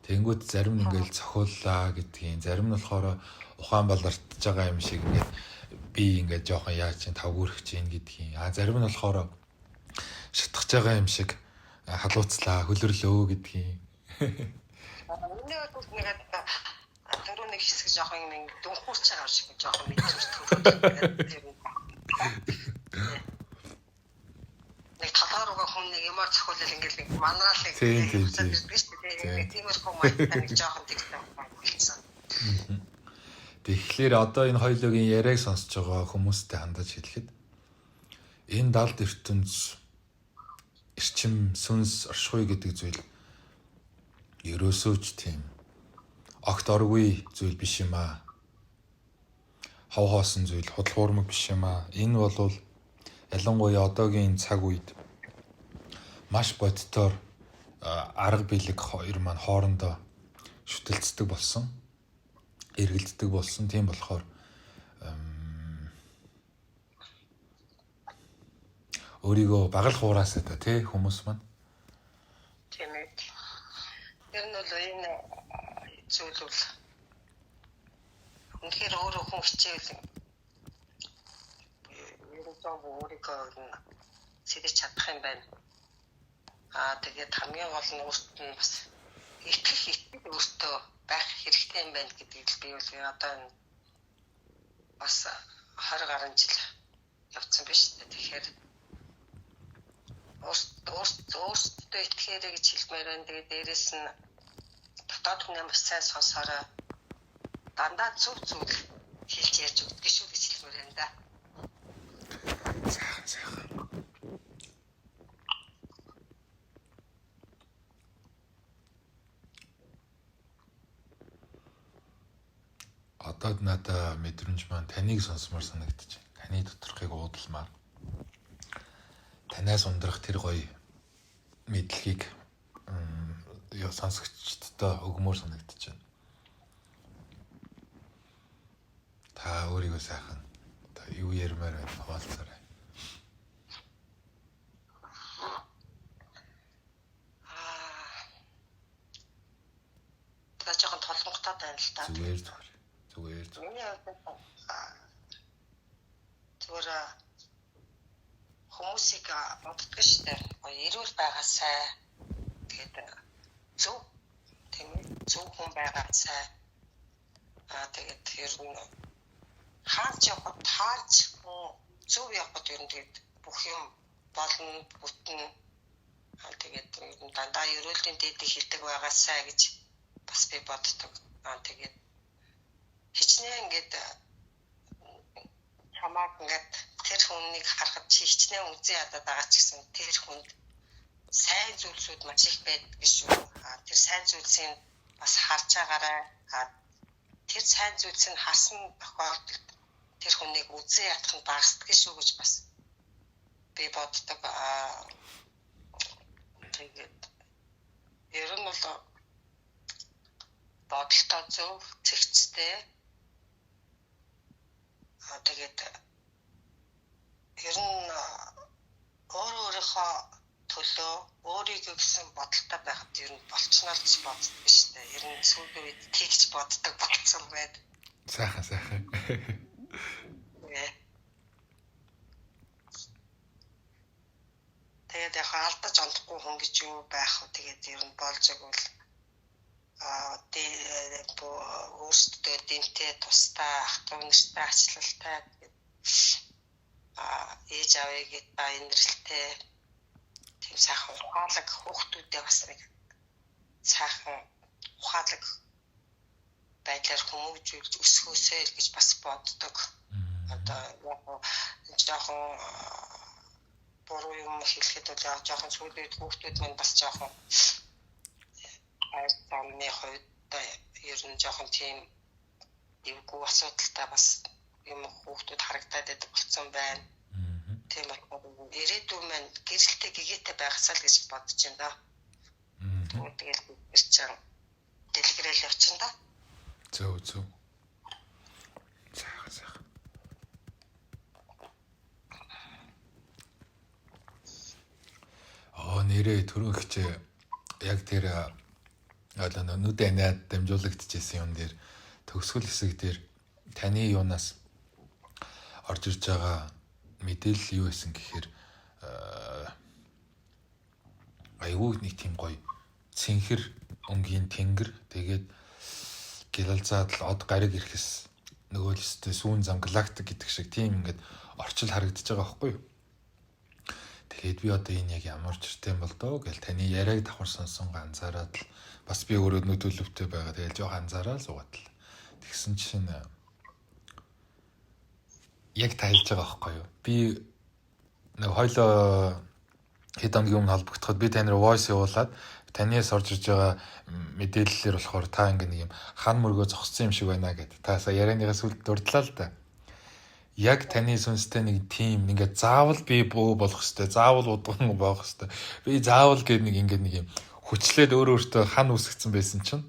Speaker 1: тэнгүүд зарим нь ингээд цохиуллаа гэдгийг, зарим нь болохоор ухаан балартж байгаа юм шиг ингээд би ингээд жоохон яа чинь тавгүрх чинь гэдгийг. Зарим нь болохоор шатгах байгаа юм шиг халууцлаа, хөлөрлөө гэдгийг.
Speaker 2: Нэг хэсэг жоохон нэг дүнхүүрч байгаа шиг жоохон мэдэрч нэг талааруугаа хүн нэг юмар цохиулал ингээл нэг манраалыг тиймэрхүү маягаар нэг жоохон тэгсэн болсон.
Speaker 1: Тэгэхээр одоо энэ хоёулын яриаг сонсож байгаа хүмүүстэй хандаж хэлэхэд энэ далд ертөнц эрчим сүнс оршихуй гэдэг зүйл ерөөсөө ч тийм огт оргүй зүйл биш юм аа. Хав хоосон зүйл, худал хуурмаг биш юм аа. Энэ бол ялангуяа одоогийн цаг үед маш бодитоор арга билег хоёр маань хоорондоо шүтэлцдэг болсон, эргэлддэг болсон. Тийм болохоор өөрийгөө багал хуураасаа та тий хүмүүс маань.
Speaker 2: Тийм ээ. Тэр нь бол энэ зүйл бол үнэхээр өөрөө хүн хичээл ерөнхийдөө өөрийгөө сэрэж чадах юм байна. Тэгээд хамгийн гол нь өөртөө нь бас итгэх өөртөө байх хэрэгтэй юм байна гэдгийг би бол одоо энэ бас 20 гаруй жил явцсан биз дээ. Тэгэхээр өөртөө итгэхээрэй гэж хэлмээр байна. Тэгээд дээрэс нь дотоод хүн бас сайн сонсороо дандаа зөв зүйл хэлж ярьж өгдөг шүү гэж хэлмээр байна да.
Speaker 1: Сайхан. Одоо надаа мэдрэмж маань таныг сонсомоор санагдчих. Таны доторхыг уудалмаар. Танаас ундрах тэр гоё мэдлэгийг сонсогчдод өгмөр санагдчих байна. Та өөрийгөө сайхан одоо юу ярмаар байна хаваалцаарай.
Speaker 2: Та жоохон толгонготой байна л та.
Speaker 1: Зүгээр.
Speaker 2: Зүгээр хүмүүсийг боддог шүү дээ. Эрүүл байгаасай. Тэгээд зөв хүн байгаасай. Тэгээд ер нь хаач явахад хаач зөв явахад ер нь тэгээд бүх юм болно бүтэн тэгээд дандаа ерөөлийн дээдийг хилдэг байгаасаа гэж бас би боддог. Тэгээд хичнээн ингээд чамааг ингээд тэр хүнийг харахад чи хичнээн үзээ ядаад байгаа ч гэсэн тэр хүнд сайн зүйлсүүд маш их байдаг шүү. Тэр сайн зүйлсийг бас харж байгаарай. Тэр сайн зүйлсийг харсан тохиолдолд тэр хүнийг үзээ ядах нь багасдаг шүү гэж бас би боддог. Тэгээд ер нь бол бодолтой зөв зэгцтэй. Тэгээд ер нь өөрийнхөө төлөө өөрийгөө гэсэн бодолтой байхад ер нь болчноо гэж боддог биш үү? Ер нь сүүлийн үед тэгж боддог болсон байд.
Speaker 1: Сайхан.
Speaker 2: Тэгээд яг алдаж олохгүй хүн гэж юу байх вэ? Тэгээд ер нь болж игэл өөрсдөө дэмтэй тустай ах トゥ нартай ачлалтай ээж аваагийн инэрлэлтэй тийм сайхан ухаалаг хүүхдүүдээ бас нэг сайхан ухаалаг байдлаар хүмүүжүүлж өсгөөсэй гэж бас боддог. Одоо яг жоохон буруу юм хэлэхэд бол яг жоохон сүүлийн хүүхдүүд маань бас жоохон замны хувьд ер нь жоохон тийм эвгүй асуудалтай бас юм хүүхдүүд харагдаад байдаг болсон байна. Тийм болохоор ирээдүйн маань гэрэлтэй гэгээтэй байхсаа л гэж бодож байна да. Тэгээд тэр чинь дэлгэрэл явчихна да.
Speaker 1: Зөв. Сайхан. Нэрээ түрүүхч яг тэр нүд анаад дамжуулагдчихсэн юм дээр төгсгөл хэсэг дээр таны юунаас орж ирж байгаа мэдээлэл юу байсан гэхээр айгүй нэг тийм гоё цэнхэр өнгийн тэнгэр тэгээд гэлэлзаад л од гариг ирэхс нөгөө л өстэй сүүн зам галактик гэдэг шиг тийм ингээд орчил харагдаж байгаа байхгүй юу. Тэгээд би одоо энэ яг ямар чиртэй юм бол доо гэл таны яриаг давхар сонсон ганцаараад л бас би өөрөө нүдөлөвтэй байгаа. Тэгэл жоох анзаараа л суугаад л. Тэгсэн чинь яг тайлж байгаа байхгүй юу. Би нэг хойлоо хэд хоногийн өмнө холбогдоход би тань руу voice явуулаад танаас орж ирж байгаа мэдээллээр болохоор та ингээ нэг юм хан мөргөө зогссон юм шиг байна гэд. Та сая ярианыгаас үлд дурдлаа л да. Яг таны сүнстэй нэг тим ингээ заавал би бөө болох хэвээр заавал удган боох хэвээр би заавал гээд нэг юм хүчлээд өөртөө хан үсгцэн байсан чинь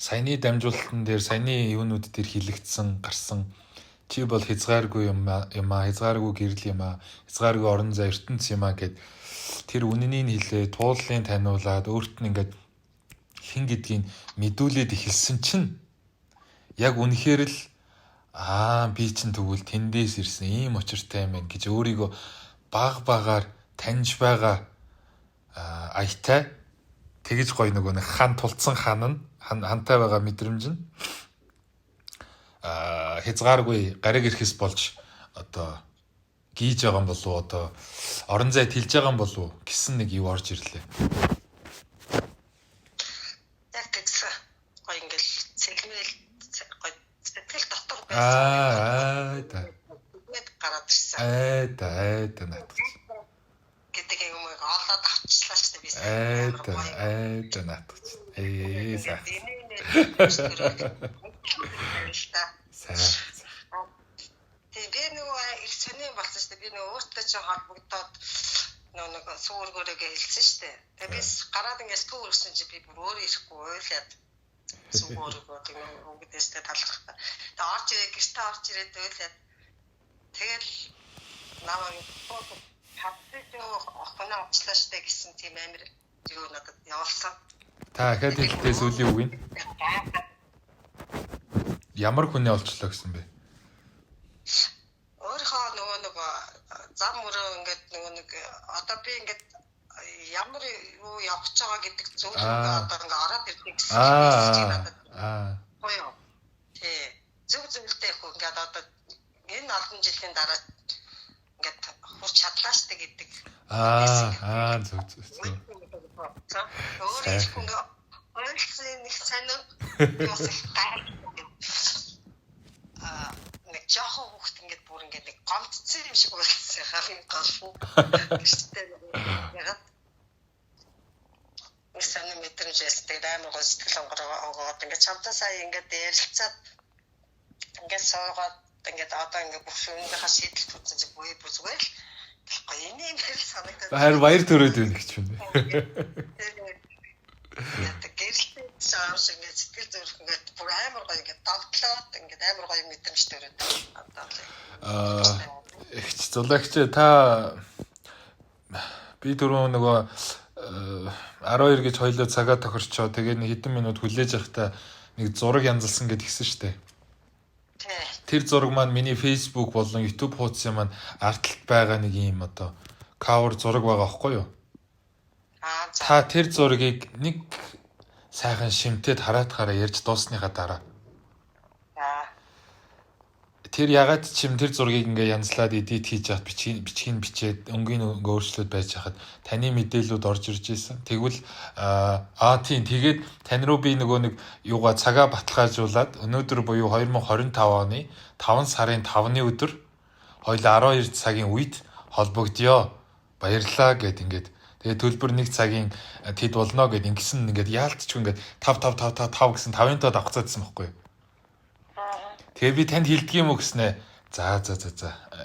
Speaker 1: саяны дамжуулалтан дээр саяны юунууд дээр хилэгдсэн гарсан чи бол хязгааргүй юм аа хязгааргүй гэрэл юм аа хязгааргүй орон зай ертөнц юм аа гэд тэр үнэнийг хэлээ тууллын таниулаад өөрт нь ингээд хин гэдгийг мэдүүлээд эхэлсэн чинь яг үнэхээр л би чинь тэгвэл тэндээс ирсэн ийм учиртай юм байна гэж өөрийгөө багаар таньж байгаа аятай тэгэж гоё нөгөө хан тулцсан хантай байгаа мэдрэмж нь хязгааргүй гариг ирэхс болж одоо гийж байгаа юм болов уу одоо орон зай тэлж байгаа юм болов уу гэсэн нэг юу орж ирлээ.
Speaker 2: Яг тэгсэн гоё ингээл цэлмэл гоё сэтгэл дотор
Speaker 1: Та.
Speaker 2: гараад ирсэн.
Speaker 1: Айда наадах.
Speaker 2: Гэдэг юм олоод авчлаа шүү дээ би.
Speaker 1: Айда наадах. Сайх.
Speaker 2: Тэгээ би нөгөө их сони болсон шүү дээ. Би нөгөө өөртөө ч холбогдоод нөгөө сүүргөөрөө хэлсэн шүү дээ. Тэгээ би гараад ингээд скул өргөсөн чи би бүр өөрөө ирэхгүй ойлаад сүүргөөрөө тэгээ өнгөдөөстэй талархтаа. Тэгээ орж ирээ гэртээ орж ирээд ойлаад тэгэл намайг охин авчлаа шүү дээ гэсэн тийм амир юу надад явуулсан.
Speaker 1: Та ахад хэлтээ сүүлийн үг нь ямар хүнээ олчлоо гэсэн бэ?
Speaker 2: Өөрийнхөө нөгөө зам мөрөө ингээд нэг одоо би ингээд ямар юу явж байгаа гэдэг зүйл одоо ингээд ороод ирдэг гэсэн. Гоё. зөв зөвлөлтэй их ингээд одоо энэ олон жилийн дараа ингээд хурц чадлаа штэ гэдэг.
Speaker 1: Зөв.
Speaker 2: Өөрөө их ингээд ойлсон нэг сайн бас их гайхав. Нэг жоохон хүүхд ингээд бүр ингээд нэг гомдсон юм шиг болсон хамгийн гол нь. Ягаад Мисаны мэдрэмжээс тэгээд амар гоо сэтгэл онгороод ингээд чамтай сая ингээд ярилцаад ингээд суугаад ингээд одоо ингээд бүх юмнийхаа шийдэл туцаж буй бүзгээл болохгүй энэ юм санагдаад
Speaker 1: харин баяр төрөөд байна гэж байна.
Speaker 2: Тэгээд гэрэлтэй шааш ингээд сэтгэл зүрх ингээд бүр амар гоо ингээд догтлоод ингээд амар гоо мэдрэмж төрөөд
Speaker 1: ихч зулагч та би түрүү нөгөө 12 гэж хоёлоо цагаа тохирчоо тэгээд нэг хэдэн минут хүлээж явахдаа нэг зураг янзалсан гэд гисэн штэ. Тэр зураг маань миний Facebook болон YouTube хуудсын маань артталт байгаа нэг юм одоо cover зураг байгаа байхгүй юу? Та тэр зургийг нэг сайхан шимтээд хараадахаараа ярьж дуусныхаа дараа. Тэр ягаад чим тэр зургийг ингээ янзлаад эдит хийж яхад бичгийн бичээд өнгийн өөрчлөлт байж хахад таны мэдээлүүд орж ирж ийсэн. Тэгвэл тийм тэгээд тань руу би нөгөө нэг юугаа цагаа баталгаажуулаад өнөөдөр буюу 2025 оны 5 сарын 5-ны өдөр хоёул 12 цагийн үед холбогдъё. Баярлалаа гэд ингээд тэгээд төлбөр 1 цагийн тэд болно гэд ингэсэн ингээд яалтчгүй ингээд 5 гэсэн 5-ын тоо давхцаадсан байхгүй юу? Тэгээ би танд хэлдэг юм уу гэснэ. За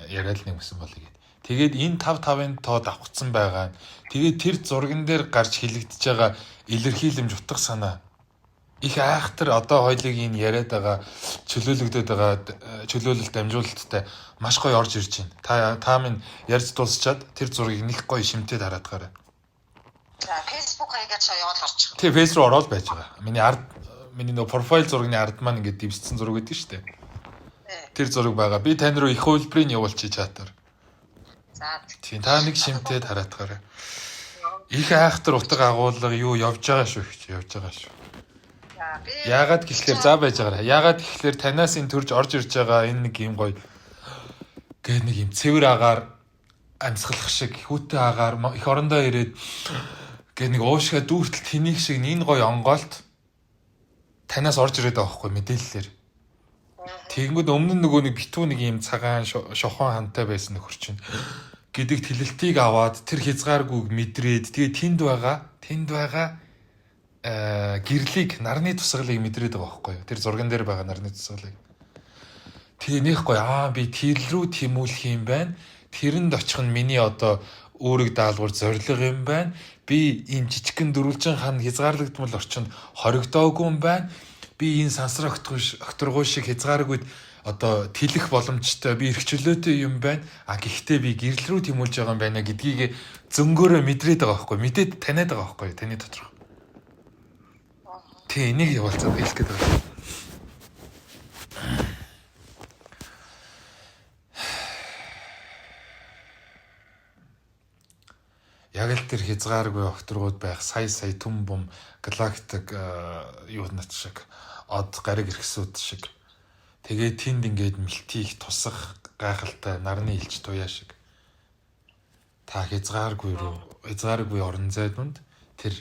Speaker 1: яриад нэг юмсан болъё гэд. Тэгээд энэ 5-5-ын тоо давхцсан байгаа. Тэгээд тэр зурган дээр гарч хилэгдэж байгаа илэрхийлэмж утга санаа их айхтар одоо хоёлыг энэ яриад байгаа чөлөөлөгдөд байгаа чөлөөлөлт амжуулалттай маш гоё орж ирж байна. Та минь ярьж дуусчаад тэр зургийг нэг гоё шимтээд хараад гаарай.
Speaker 2: За Facebook хаягаар яваад орчих.
Speaker 1: Тэ фейс руу ороод байж байгаа. Миний нөө профайл зургийн ард маань ингээд дивссэн зураг гэдэг шүү дээ. Тэр зураг байгаа. Би тань руу их хөлбрийг явуулчих чатаар.
Speaker 2: За.
Speaker 1: Тийм та нэг шимтээд хараадгаарай. Их айхтар утга агуулга юу явж байгаа шүү гэж явж байгаа шүү. Яагаад гэхлээр за байж байгаа. Яагаад гэхлээр танаас энэ төрж орж ирж байгаа энэ нэг юм гоё гэ нэг юм цэвэр агаар амьсгалах шиг хүүтэй агаар их орондоо ирээд гэ нэг уушгаа дүүртэл тэнийг шиг энэ гоё онгоолт танаас орж ирээд байгаа байхгүй мэдээллээр. Тэгэнгүүт өмнө нөгөө нэг битүү нэг юм цагаан шохон хантай байсан нөхөр чинь гэдэг тэлэлтийг аваад тэр хязгааргүйг мэдрээд тэгээ тэнд байгаа гэрлийг нарны тусгалыг мэдрээд байгаа байхгүй юу? Тэр зурган дээр байгаа нарны тусгалыг. Тэгээ нэхгүй би тэр рүү тэмүүлэх юм байна. Тэрэнд очих нь миний одоо өөрийг даалгавар зориг юм байна. Би ийм жижигхэн дөрвөлжин хан хязгаарлагдмал орчинд хоригдоогүй юм байна. Би энэ сансар окторгуй шиг хязгааргүйд одоо тэлэх боломжтой би эрхчлөөтэй юм байна. Гэхдээ би гэрэл рүү тэмүүлж байгаа юм байна гэдгийг зөнгөөрөө мэдрээд байгаа байхгүй мэдээд таниад байгаа байхгүй таны дотор. Тэ энийг явуулцаад хэлэх гээд байна. Яг л тэр хязгааргүй окторгууд байх сая түн бум галактик юунат шиг од гариг иргэсүүд шиг тэгээ тэнд ингээд мэлтийг тусах гайхалтай нарны илч туяа шиг та хязгааргүй орон зайд тэр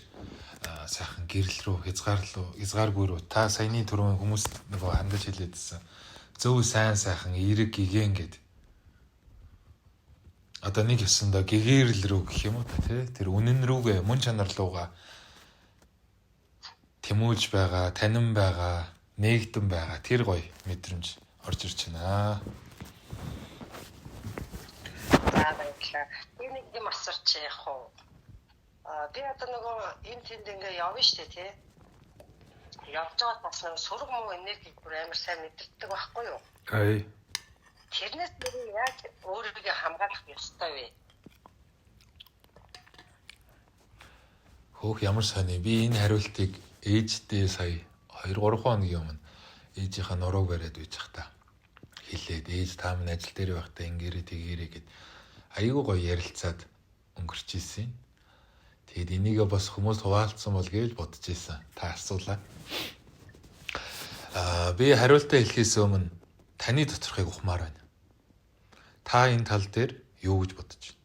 Speaker 1: сайхан гэрэл рүү хязгааргүй рүү та саяны түрүүн хүмүүст нөгөө хандаж хэлээдсэн зөв сайхан эерэг гигэн гэд одоо нэг ёсондоо гэгэрэл рүү гэх юм уу тий тэр үнэн рүүгээ мөн чанар руугаа тэмүүлж байгаа танин байгаа нээгдэн байгаа тэр гоё мэдрэмж орж ирж байна.
Speaker 2: За баярлалаа. Би нэг юм асууч яах вэ? Би одоо нөгөө энэ тэнд ингээ явна штэ тий. Явж байгаа бас нэг сураг муу энергийг бүр амар сайн мэдэрдэг байхгүй юу? Тэрнээс би яг өөрийгөө хамгаалах ёстой вэ?
Speaker 1: Хөөх ямар сони би энэ хариултыг ээждээ сая 2-3 хоногийн өмнө ээжийнхаа нурууг бариад үйж захта хэлээд ээж та минь ажил дээр байхдаа ингээрээ тэгээрээ гэд айгүй гоё ярилцаад өнгөрч ийсэн. Тэгэд энийгээ бас хүмүүс хуваалцсан бол гэж бодож ийсэн. Та асуулаа. Би хариултаа хэлэхээс өмнө таны доторхыг ухмаар байна. Та энэ тал дээр юу гэж бодож
Speaker 2: байна?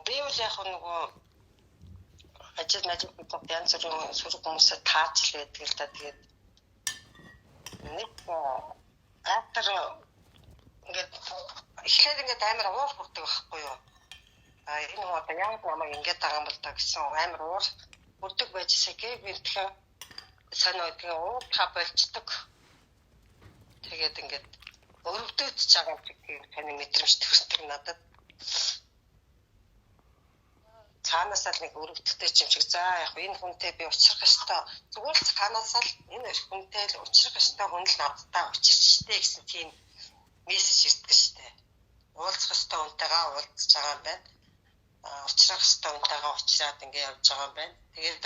Speaker 2: Би бол яг нөгөө ажил мэдээ янз бүрийн сөрөг хүмүүсээ таачлаа гэдэг л да. Тэгээд нэг автор ингээд эхлээд ингээд амар уур хүрдэг байхгүй юу? Энэ одоо яг намайг ингээд байгаа юм бол та гэсэн амар уур хүрдэг байжсаа би тэгэхээр санаа тэгээ уур та болцдог. Тэгээд ингээд өрөвдөж байгаа юм шиг таны мэдрэмж төрсөн надад. Цаанаасаа нэг өрөвдөлтэй юм шиг за яг энэ хүнтэй би уулзах ёстой. Зүгээр л цаанаасаа л энэ хүнтэй л уулзах ёстой хүн л надтай уулзчихтэй гэсэн тийм мессеж ирдэг штэ. Уулзах ёстой хүнтэйгээ уулзж байгаа юм байна. Уулзах ёстой хүнтэйгээ уулзаад ингэ явж байгаа юм байна. Тэгээд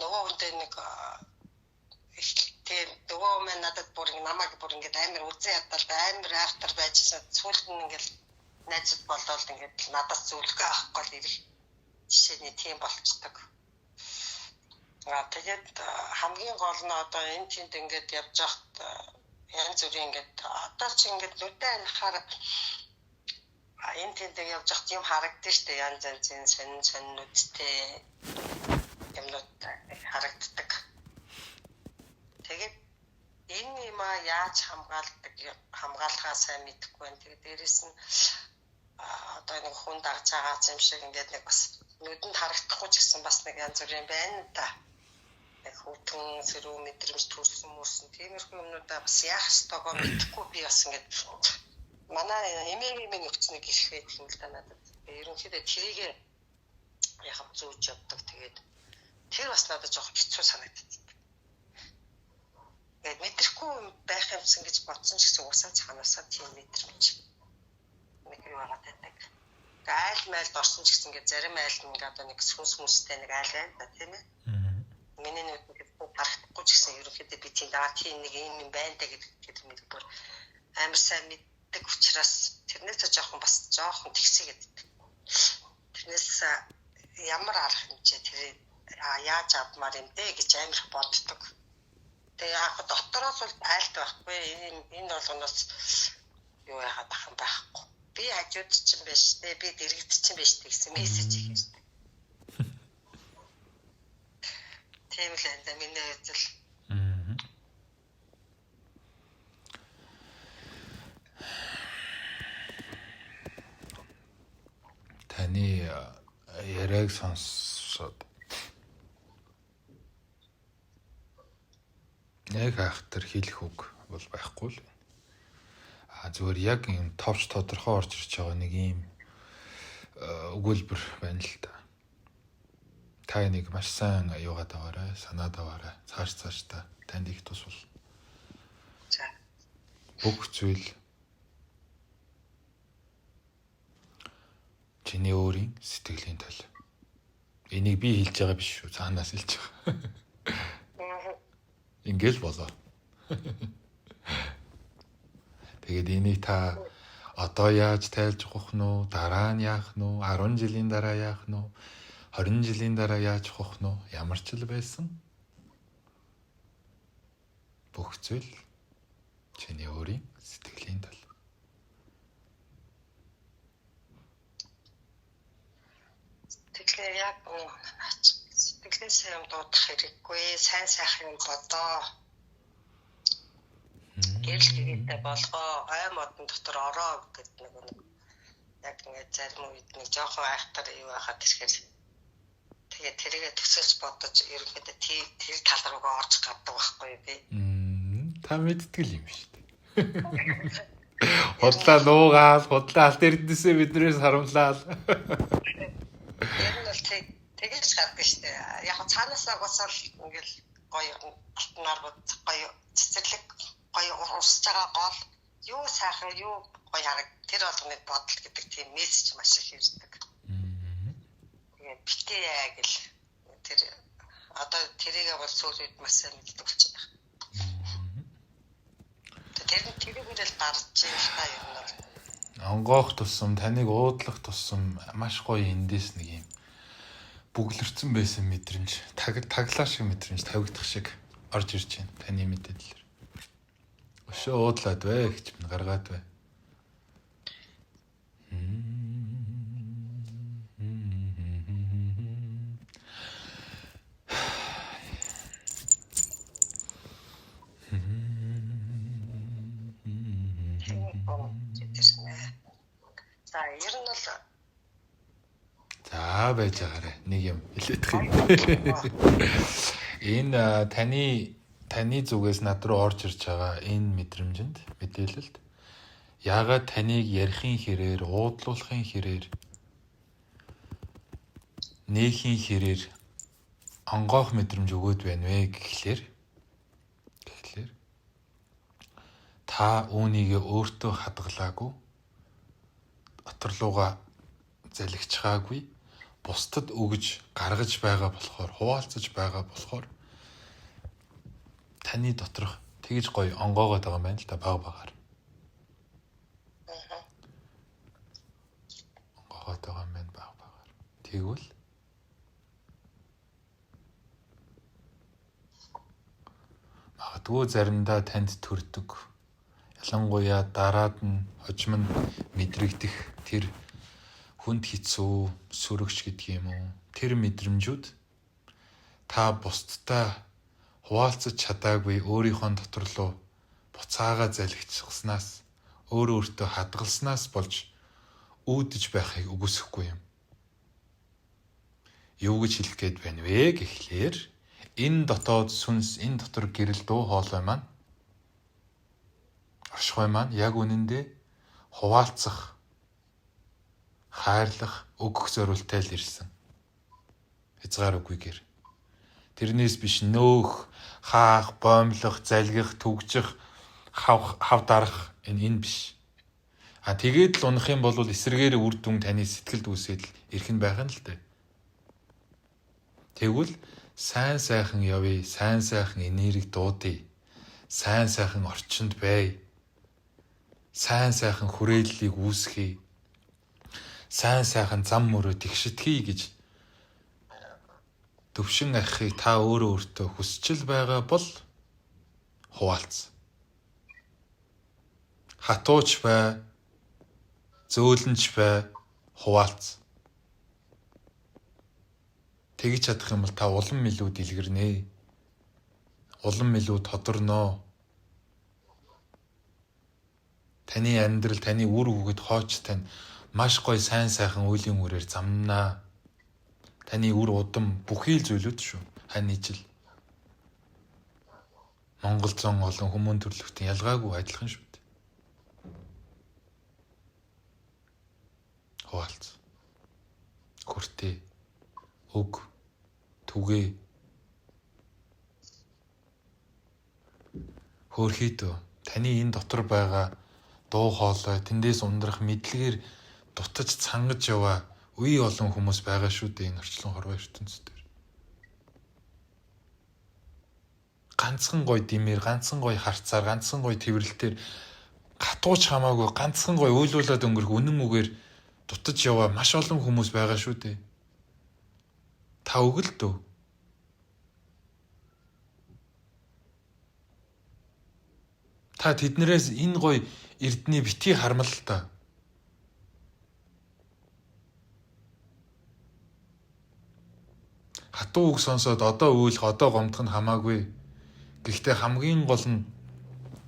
Speaker 2: нөгөө хүнтэй нэг тийм нөгөө мэн надад бүр намайг бүр ингэ амар үзэн ядал амар автор байжсэн. Сүүлд нь ингэ найзад болоод ингэ надаас зөвлөгөө авахгүй л ирэх жишээний тийм болцдог. Тэгээд хамгийн гол нь одоо энэ тиймд ингээд явж байхад янз бүрийн ингээд одоо ч ингээд нүдэн анхаар энэ тиймд явж байхад юм харагдаж штэ янз янзын сонин нүдтэй юмнууд харагддаг. Тэгээд энэ юм яаж хамгаалахаа сайн мэдэхгүй байна. Тэгээд дээрэс нь одоо нэг хүн дагж байгаа юм шиг ингээд нэг бас нүдэнд харагдахгүй ч гэсэн бас нэг янз бүрийн байна да. Яг хөтөн сэрүү мэдрэмж төрсөн мөрсөн тиймэрхүү юмнуудаа бас яах ёстойгоо мэдэхгүй би бас ингээд манай эмээгийн нөхцөнийг ирэх байдаг юм л да надад. Ерөнхийдөө тэрийг яг зүүж явдаг. Тэгээд тэр бас надад жоох хэцүү санагддаг. Тэгээд мэдрэхгүй байх юмсан гэж бодсон ч гэсэн уусаа цаанаасаа тийм мэдрэмж нэг юм байгаа байдаг. Айл майлд орсон ч гэсэн ингээд зарим айл нэг одоо нэг сүнстэй нэг айл байна да тийм ээ. Миний нүдэнд харагдахгүй ч гэсэн ерөнхийдөө би тийм нэг юм байна да гэдэг нэг бүр амар сайн мэддэг учраас тэрнээс жоохон тэгсээ гэдэг. Тэрнээс ямар арга хэмжээ тэр яаж авмаар юм бэ гэж амар боддог. Тэгээ яг дотороос бол айлт байхгүй энэ болгоноос юу яагаад ах юм байхгүй. Би хажууд чинь биш те би дэрэгд чинь биш гэсэн мессеж их шүү дээ. Тийм л энэ миний үзэл.
Speaker 1: Таны яриаг сонсоод яг ахтар хэлэх үг бол байхгүй л. Зүгээр яг юм товч тодорхой орж ирж байгаа нэг юм өгүүлбэр байна л та. Та энийг маш сайн аюугаад аваарай, санаад аваарай. Цааш та танд их тус бол.
Speaker 2: За.
Speaker 1: Бүх зүйл чиний өөрийн сэтгэлийн тал. Энийг би хэлж байгаа биш шүү. Цаанаас хэлж байгаа. Ингээл болоо. Тэгээд энийг та одоо яаж тайлж ухах нь уу, дараа нь яах нь уу, 10 жилийн дараа яах нь уу, 20 жилийн дараа яаж ухах нь уу, ямар ч л байсан. Бүх зүйл чиний өөрийн сэтгэлийн тал.
Speaker 2: Тэгэхээр яг сэтгэлээсээ юм дуудах хэрэггүй, сайн сайхан бодоо. Гэрэл хэрэгтэй болгоо, ой модон дотор ороо гэдэг нэг яг ингээд зарим үед нэг жоохон айхтар юу байхад тэгэхээр тэгээд тэрийгэ төсөөлж бодож ерөнхийдөө тэр тал руугаа орж гаддаг байхгүй би.
Speaker 1: Та мэддэг юм шүү дээ. Худлаа нуугаал, худлаа алт эрдэнэсээ биднээс харамлаа.
Speaker 2: Яг нь бол тэгэж гаддаг шүү дээ. Яг цаанаасаа госол ингээл гоё алтнаар гоё цэцэрлэг гоё урсж байгаа гол юу сайхан юу гоё хараг тэр болгоныг бодол гэдэг тийм мессеж маш их ирдэг. Тэгээд битээ гэл тэр одоо тэрийгээ бол сүүл үед маш сайн мэддэг болчиход байна. Тэрийг л дарж ийм та юм бол
Speaker 1: онгоох тусам таныг уудлах тусам маш гоё эндээс нэг юм бүглэрсэн байсан мэдрэмж, таглаа шиг мэдрэмж тавигдах шиг орж ирж байна. Таны мэдээлэлээр. Өшөө уудлаад бай гэж минь гаргаад бай.
Speaker 2: За, ер нь бол
Speaker 1: за байж байгаарэ. Нэг юм хэлээдэх юм. Энэ таны зүгээс над руу орж ирж байгаа энэ мэдрэмжинд, мэдээлэлд яагаад таныг ярихын хэрээр, уудлуулахын хэрээр, нээхийн хэрээр онгоох мэдрэмж өгөөд байна вэ гэхлээр та үүнийгээ өөртөө хадгалаагүй, доторлууга залгичхаагүй, бусдад өгж гаргаж байгаа болохоор, хуваалцаж байгаа болохоор таны доторх тэгж гоё онгоогоод байгаа юм байна л да, баг багаар. Онгоогоод байгаа юм байна баг багаар. Тэгвэл магадгүй заримдаа танд төрдөг, ялангуяа дараад нь хожим нь мэдрэгдэх тэр хүнд хэцүү сүрэгч гэдэг юм уу, тэр мэдрэмжүүд та бусдтай хуваалцаж чадаагүй өөрийнхөө дотор руу буцаага залгичснаас, өөртөө хадгалснаас болж үүдэж байхыг үгүйсэхгүй юм. Юу гэж хэлэх гээд байна вэ гэхлээр энэ дотоод сүнс, энэ дотор гэрэл дуу хоолой маань, оршихуй маань яг үнэндээ хуваалцах, хайрлах, өгөх зорилттой л ирсэн. Хязгаар үгүйгээр. Тэрнээс биш нөөх, хаах, боомлох, залгих, түгжих, хав дарах энэ биш. Тэгээд л унах юм бол эсрэгээр үр дүн таны сэтгэлд үсээд ирэх нь байх нь л дээ. Тэгвэл сайн сайхан явъя, сайн сайхан энерги дуудъя, сайн сайхан орчинд бай, сайн сайхан хүрээллийг үүсгэе, сайн сайхан зам мөрөө тэгшитгий гэж төвшин ахихыг та өөртөө хүсчил байгаа бол хуваалц. Хатууч бай, зөөлөнч бай, хуваалц. Тэгж чадах юм бол та улам илүү дэлгэрнэ. Улам илүү тодорноо. Таны амьдрал, таны үр хөвгөд хооч тань маш гоё сайн сайхан үеийн үрээр замнаа. Таны үр удам бүхий л зүйлүүд шүү. Хань ижил. Монгол зон олон хүмүүн төрлөختөн ялгаагүй адилхан шүү дээ. Хуваалц. Хүртээ. Өг. Түгээ. Хөөрхийдөө таны энэ дотор байгаа дуу хоолой, тэндээс ундрах мэдлэгээр дутаж цангаж яваа үе олон хүмүүс байгаа шүү дээ энэ орчлон хорвоо ертөнцийн дээр. Ганцхан гоё димээр, ганцхан гоё харцаар, ганцхан гоё тэрвэрлэлтээр хатууч хамаагүй ганцхан гоё уйлуулад өнгөрөх үнэн үгээр дутаж яваа маш олон хүмүүс байгаа шүү дээ. Та өгөл дөө. Та тэднэрээс энэ гоё эрдний битгий хармал л та. Хатуу үг сонсоод одоо уйлах, одоо гомдох нь хамаагүй. Гэхдээ хамгийн гол нь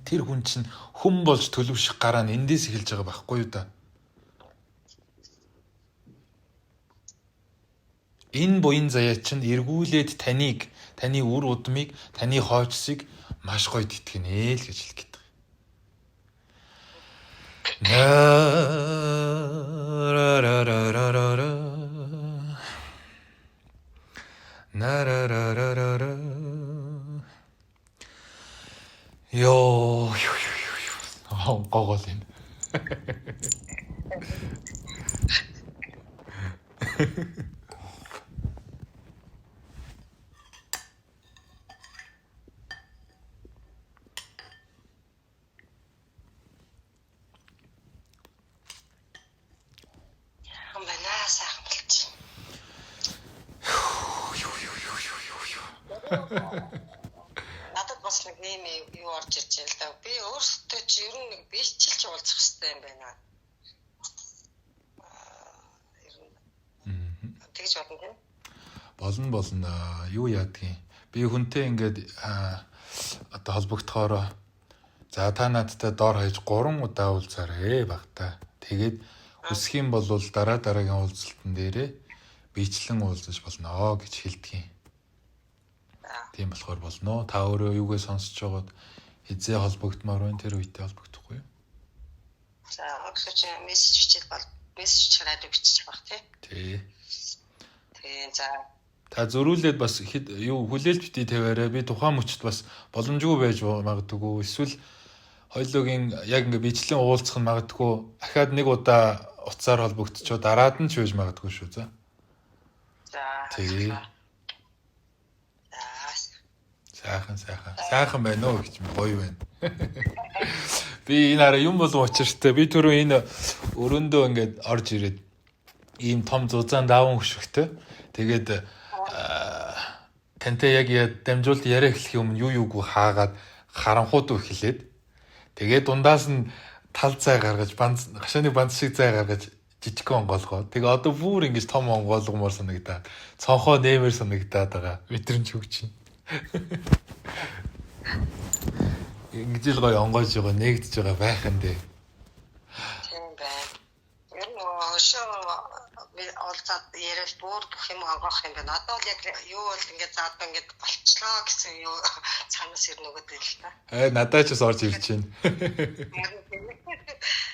Speaker 1: тэр хүн чинь хүн болж төлөвшөх гараа нь эндээс эхэлж байгаа байхгүй юу да. Энэ буян заяа чинь эргүүлээд таныг, таны үр удмыг, таны хоочсыг маш гоё тэтгэнэ л гэж хэлэх гээд байна. Ёо гогол юм.
Speaker 2: Надад бас нэг ийм юу орж ирж байна л да. Би өөртөө ч ер нь нэг бичлж уулзах хэрэгтэй юм байна. Тэгж бодно тийм.
Speaker 1: Болно. Юу яадгийн. Би хүнтэй ингээд одоо холбогдохоор за та надтай доор хаяж 3 удаа уулзаарэ багтаа. Тэгээд хүсэх юм бол дараагийн уулзалтан дээрээ бичлэн уулзаж болно гэж хэлдэг юм. Тийм болохоор болно. Та өөрөө юугээ сонсож байгаад хизээ холбогдмоор байна, тэр үедээ холбогдохгүй юу?
Speaker 2: За огсоч мессеж бичиж бол мессеж радио бичиж баг тий. Тэгээ за
Speaker 1: та зөрүүлээд бас юу хүлээлт битий тавиараа. Би тухайн мөчд бас боломжгүй байж магадгүй. Эсвэл хоёулогийн яг ингээ бичлэн уулзах нь магадгүй. Ахаад нэг удаа уцаар холбогдчихоо дараад нь ч байж магадгүй шүү. За. Тэгээ. Сайхан байна уу гэж гоё байна. Би энэ араа юм болов учиртай. Би түрүү энэ өрөөндөө ингээд орж ирээд ийм том зузаан даван хөшгтэй. Тэгээд тантай яг дамжуулт яриа эхлэх өмнө юуг хаагаад харанхууд эхлээд тэгээд дундаас нь тал цай гаргаж гашааны банц шиг цай гаргаж жижиг онгоолгоо. Тэгээ одоо бүр ингэж том онгоолгомоор санагдаад цонхоо нэмэр санагдаад байгаа. Мэдрэмж өгч чинь. Ингэж л гоё онгойж байгаа, нэгдэж байгаа байх юм дээ.
Speaker 2: Тийм байна. Ер нь өшөө олцаад яриад бүр бүх юм онгоох юм байна. Одоо л яг юу бол ингээд за одоо ингээд болчлоо гэсэн юу цаанаас ирнэ өгöd л та.
Speaker 1: Надад ч бас орж ирж байна.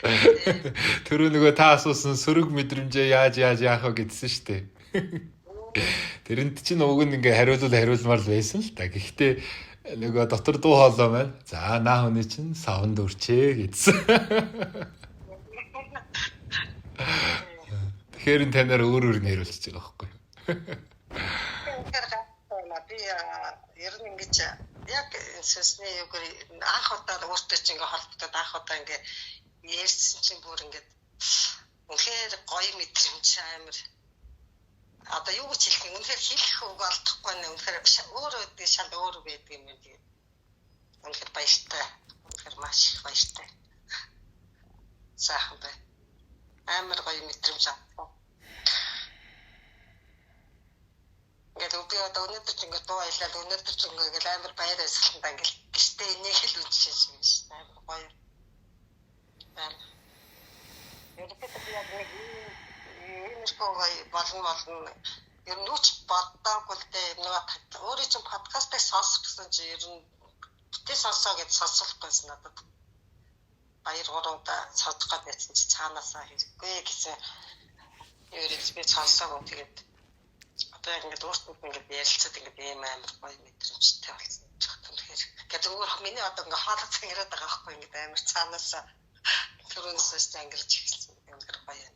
Speaker 1: Түрүү нөгөө та асуусан сөрөг мэдрэмжээ яаж яах вэ гэдсэн шүү дээ. Тэрэнд чинь уг нь ингээ хариулмаар л байсан л та. Гэхдээ нөгөө дотор дуу хоолой маань за наа хүний чинь савнд өрчээ гэдсэн. Тэгэхээр энэ танаар өөр нэрүүлчихэж байгаа байхгүй юу?
Speaker 2: Би ер нь ингэж яг сүнсний юугаар анх удаа өөртөө чинь ингээ холбогдоод анх удаа ингээ ярьсан чинь бүр ингээ үнэхээр гоё мэдрэмж амар. Одоо юу гэж хэлэх юм үнэхээр хэлэх үг олдохгүй нэ үнэхээр өөрөө шал өөр байдаг юм байна. Үнэхээр баяртай. Үнэхээр маш их баяртай. Сайхан бай. Амар гоё мэдрэмж авсан. Ингээд би одоо өнөөдөр ч ингээд дуу аялал өнөөдөр ч ингээд амар баяр баясгалан ингээд гэртээ энийг л үзчихсэн юм шиг амар гоё. Ерөнхийдөө би яг нэг болно. Ер нь үуч боддоогүй л дээ нөгөө өөрөө чинь подкастыг сонсох гэсэн чи ер нь битээ сонсоо гэж сонсохгүйсэн надад. Баяр гуравда сонсох гэсэн чи цаанаасаа хэрэггүй гэсэн ерөөс би сонсоогүй тэгээд одоо ингээд өөртөө ингээд ярилцаад ингээд ийм амар гоё мэдрэмжтэй болсон гэж тэгэхээр ингээд өөр миний одоо ингээд хаалгац яриад байгаа байхгүй ингээд амар цаанаасаа түрүүнээс ангирч эхэлсэн амар гоё юм.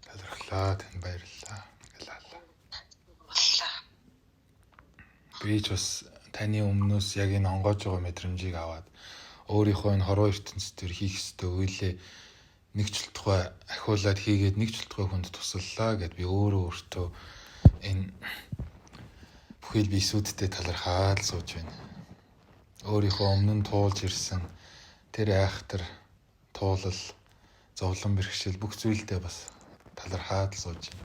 Speaker 1: Талархлаа тань баярлалаа. Би ч бас таны өмнөөс яг энэ онгойж байгаа мэдрэмжийг аваад өөрийнхөө энэ хорвоо ертөнцийн хийх ёстой үйлээ нэгжлэлтгой ахиулаад хийгээд нэгжлэлтгой хүнд туслалаа гэд би өөртөө энэ бүхэл бисүүдтэй талархаад сууж байна. Өөрийнхөө өмнө нь туулж ирсэн тэр айхтар туулал зовлон бэрхшээл бүх зүйлдээ бас талархаад сууж байна.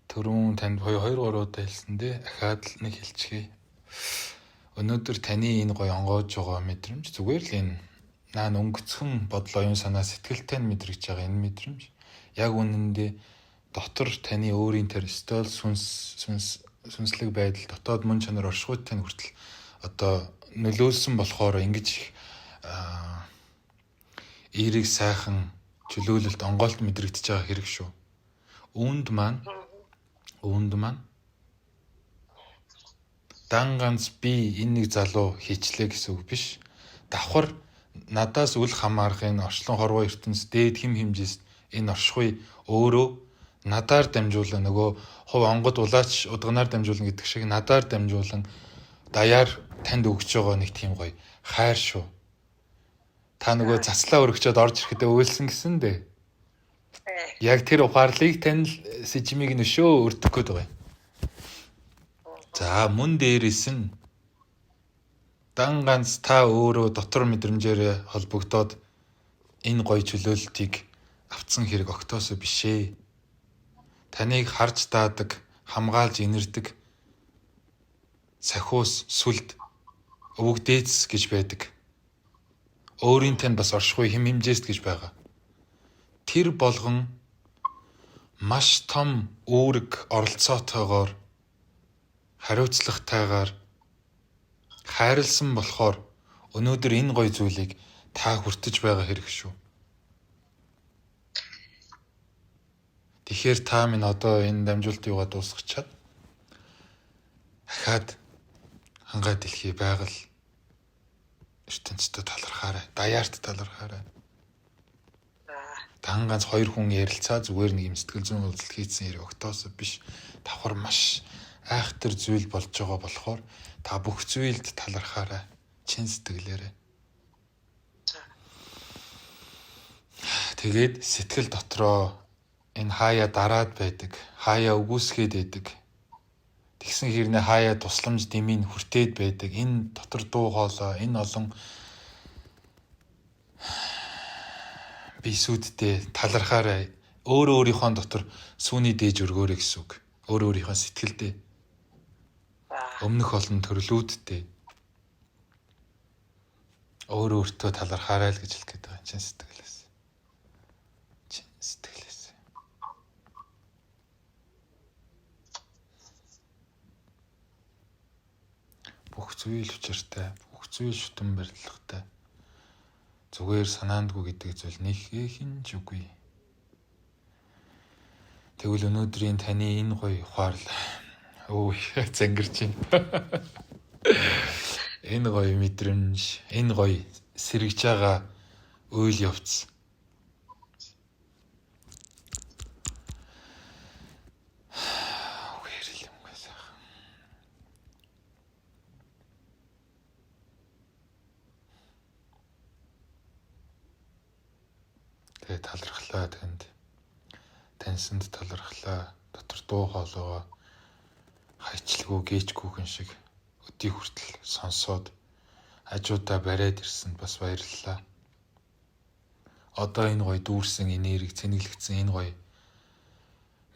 Speaker 1: Түрүүн танд 2-3 удаа хэлсэндээ ахаад л нэг хэлчихье. Өнөөдөр таны энэ гоё онгойж байгаа мэдрэмж зүгээр л энэ наан өнгөцхөн бодол оюун санаа сэтгэлтэй мэдрэгч байгаа энэ мэдрэмж яг үнэндээ дотор таны өөрийн тэр стол сүнслэг байдал дотоод мөн чанар оршихуйтай хүртэл одоо нөлөөлсөн болохоор ингэж эерэг сайхан чөлөөлөлт онгойлт мэдрэгдэж байгаа хэрэг шүү. Үүнд маань дан ганц би энэ нэг залуу хийчлээ гэсэн үг биш. Давхар надаас үл хамаарахын орчлон хорвоо ертөнц дээд хэм хэмжээс энэ оршихуй өөрөө надаар дамжуулан нөгөө хувь онгод улаач удганаар дамжуулан гэдэг шиг надаар дамжуулан даяар танд өгч байгаа нэг тийм гоё хайр шүү. Та нөгөө заслаа өргөчөөд орж ирэхдээ уйлсан гэсэн дээ. Яг тэр ухаарлыг танил сэжмийг нөшөө өрдөх гээд байгаа юм. За мөн дээрээс нь дан ганц та өөрөө дотор мэдрэмжээр холбогдоод энэ гоё чөлөөлтийг авцсан хэрэг огтоосоо бишээ. Таныг харж даадаг, хамгаалж инэрдэг сахиус сүлд өвөг дээдс гэж байдаг. Өөрийн тань бас оршихуй хэм хэмжээст гэж байгаа. Тэр болгон маш том үүрэг оролцоотойгоор хариуцлагатайгаар хайрлсан болохоор өнөөдөр энэ гоё зүйлийг та хүртэж байгаа хэрэг шүү. Тэгэхээр та минь одоо энэ дамжуултыг юугаа дуусгачаад дахиад хангай дэлхий байгаль ертөнцид талархаарай. Даяарт талархаарай. Дан ганц хоёр хүн ярилцаа зүгээр нэг юм сэтгэл зүйн уулзалт хийсэн хэрэг огтоосоо биш. Давхар маш айхтар зүйл болж байгаа болохоор та бүх зүйлд талархаарай. Чин сэтгэлээрээ. Тэгээд сэтгэл дотроо энэ хаяа дараад байдаг, хаяа үгүйсгээд байдаг. Тэгсэн хэрнээ хаяа тусламж дэмий хүртээд байдаг. Энэ дотор дуу хоолой, энэ олон бисүүдтэй талархаарай. Өөрийнхөө дотор сүүний дээж өргөөрэй гэсэн үг. Өөрийнхөө сэтгэлдээ. Өмнөх олон төрлүүдтэй. Өөртөө талархаарай л гэж хэлэх гээд байгаа. Чин сэтгэлээс. Чин сэтгэлээс. Бүх зүйл учиртай, бүх зүйл шүтэн барилгатай. Зүгээр санаандгүй гэдэг зүйл нэг хинч үгүй. Тэгвэл өнөөдрийн таны энэ гоё ухаал зангирч байна. Энэ гоё мэдрэмж, энэ гоё сэргэж байгаа үйл явц. Тэгээ талархлаа танд. Таньсанд талархлаа. Дотор дуу хоолойгоо хайчилгүй гээчгүйхэн шиг өдий хүртэл сонсоод хажуудаа бариад ирсэнд бас баярлалаа. Одоо энэ гоё дүүрсэн энерги цэнэглэгдсэн энэ гоё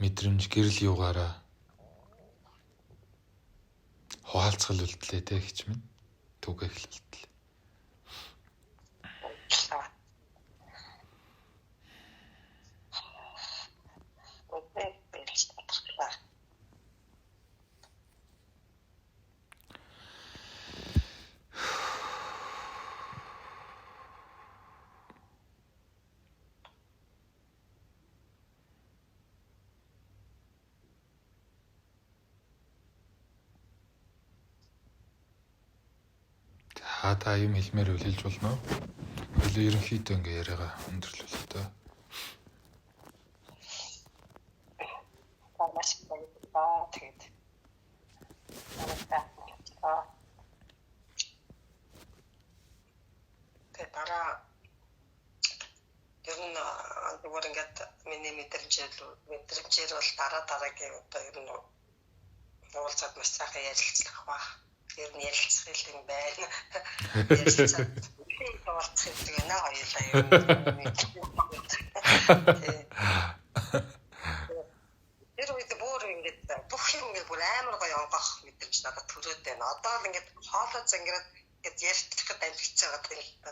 Speaker 1: мэдрэмж гэрэл юугаараа хуваалцгал үлдлээ те гэж минь түгэ эхлэлтлээ. Та юм хэлмээр хэлж болно уу? Хөлөө ерөнхийдөө ингээ яриагаа өндөрлүүлээ дөө.
Speaker 2: Маш баярлалаа. Тэгээд дараа ер нь зүгээр ингээд миний мэдрэмжээр бол дараагийн одоо ер нь уулзаад маш сайхан ярилцлах ба. Ер нь ярилцах юм байна. Ярилцах. Уулзах гэдэг нь хоёулаа юм. Тэр үед бүр ингээд бүх юм ингээд бүр амар гоё онгох мэдрэмж надад төрөөд байна. Одоо л ингээд хоолой зангираад ингээд ярьчихад амжиж байгаа юм л та.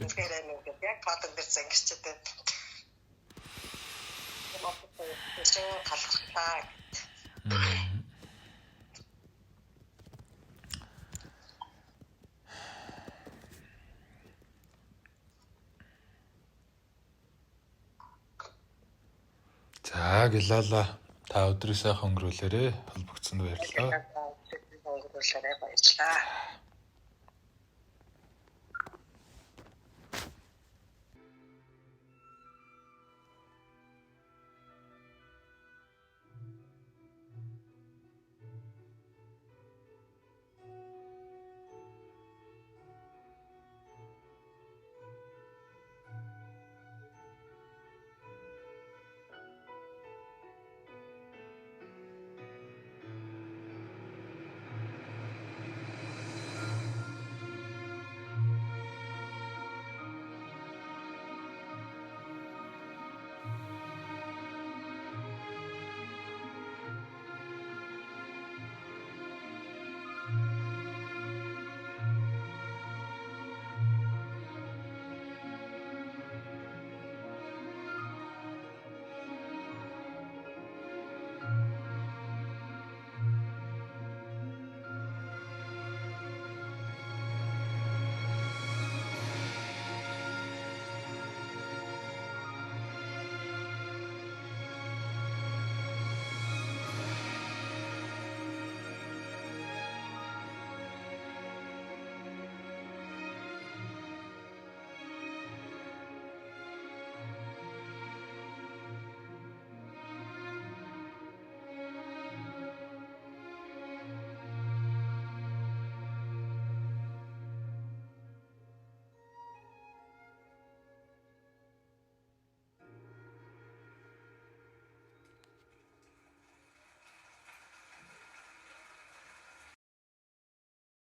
Speaker 2: Тэгэхээр ингээд яг хоолой дээр зангирчаад байна. Тэгээд талхлаа.
Speaker 1: За гэлала та өдрөө сайхан өнгөрүүлээрэ. Холбогдсонд баярлалаа.
Speaker 2: Өнгөрүүлээрэ баярлалаа.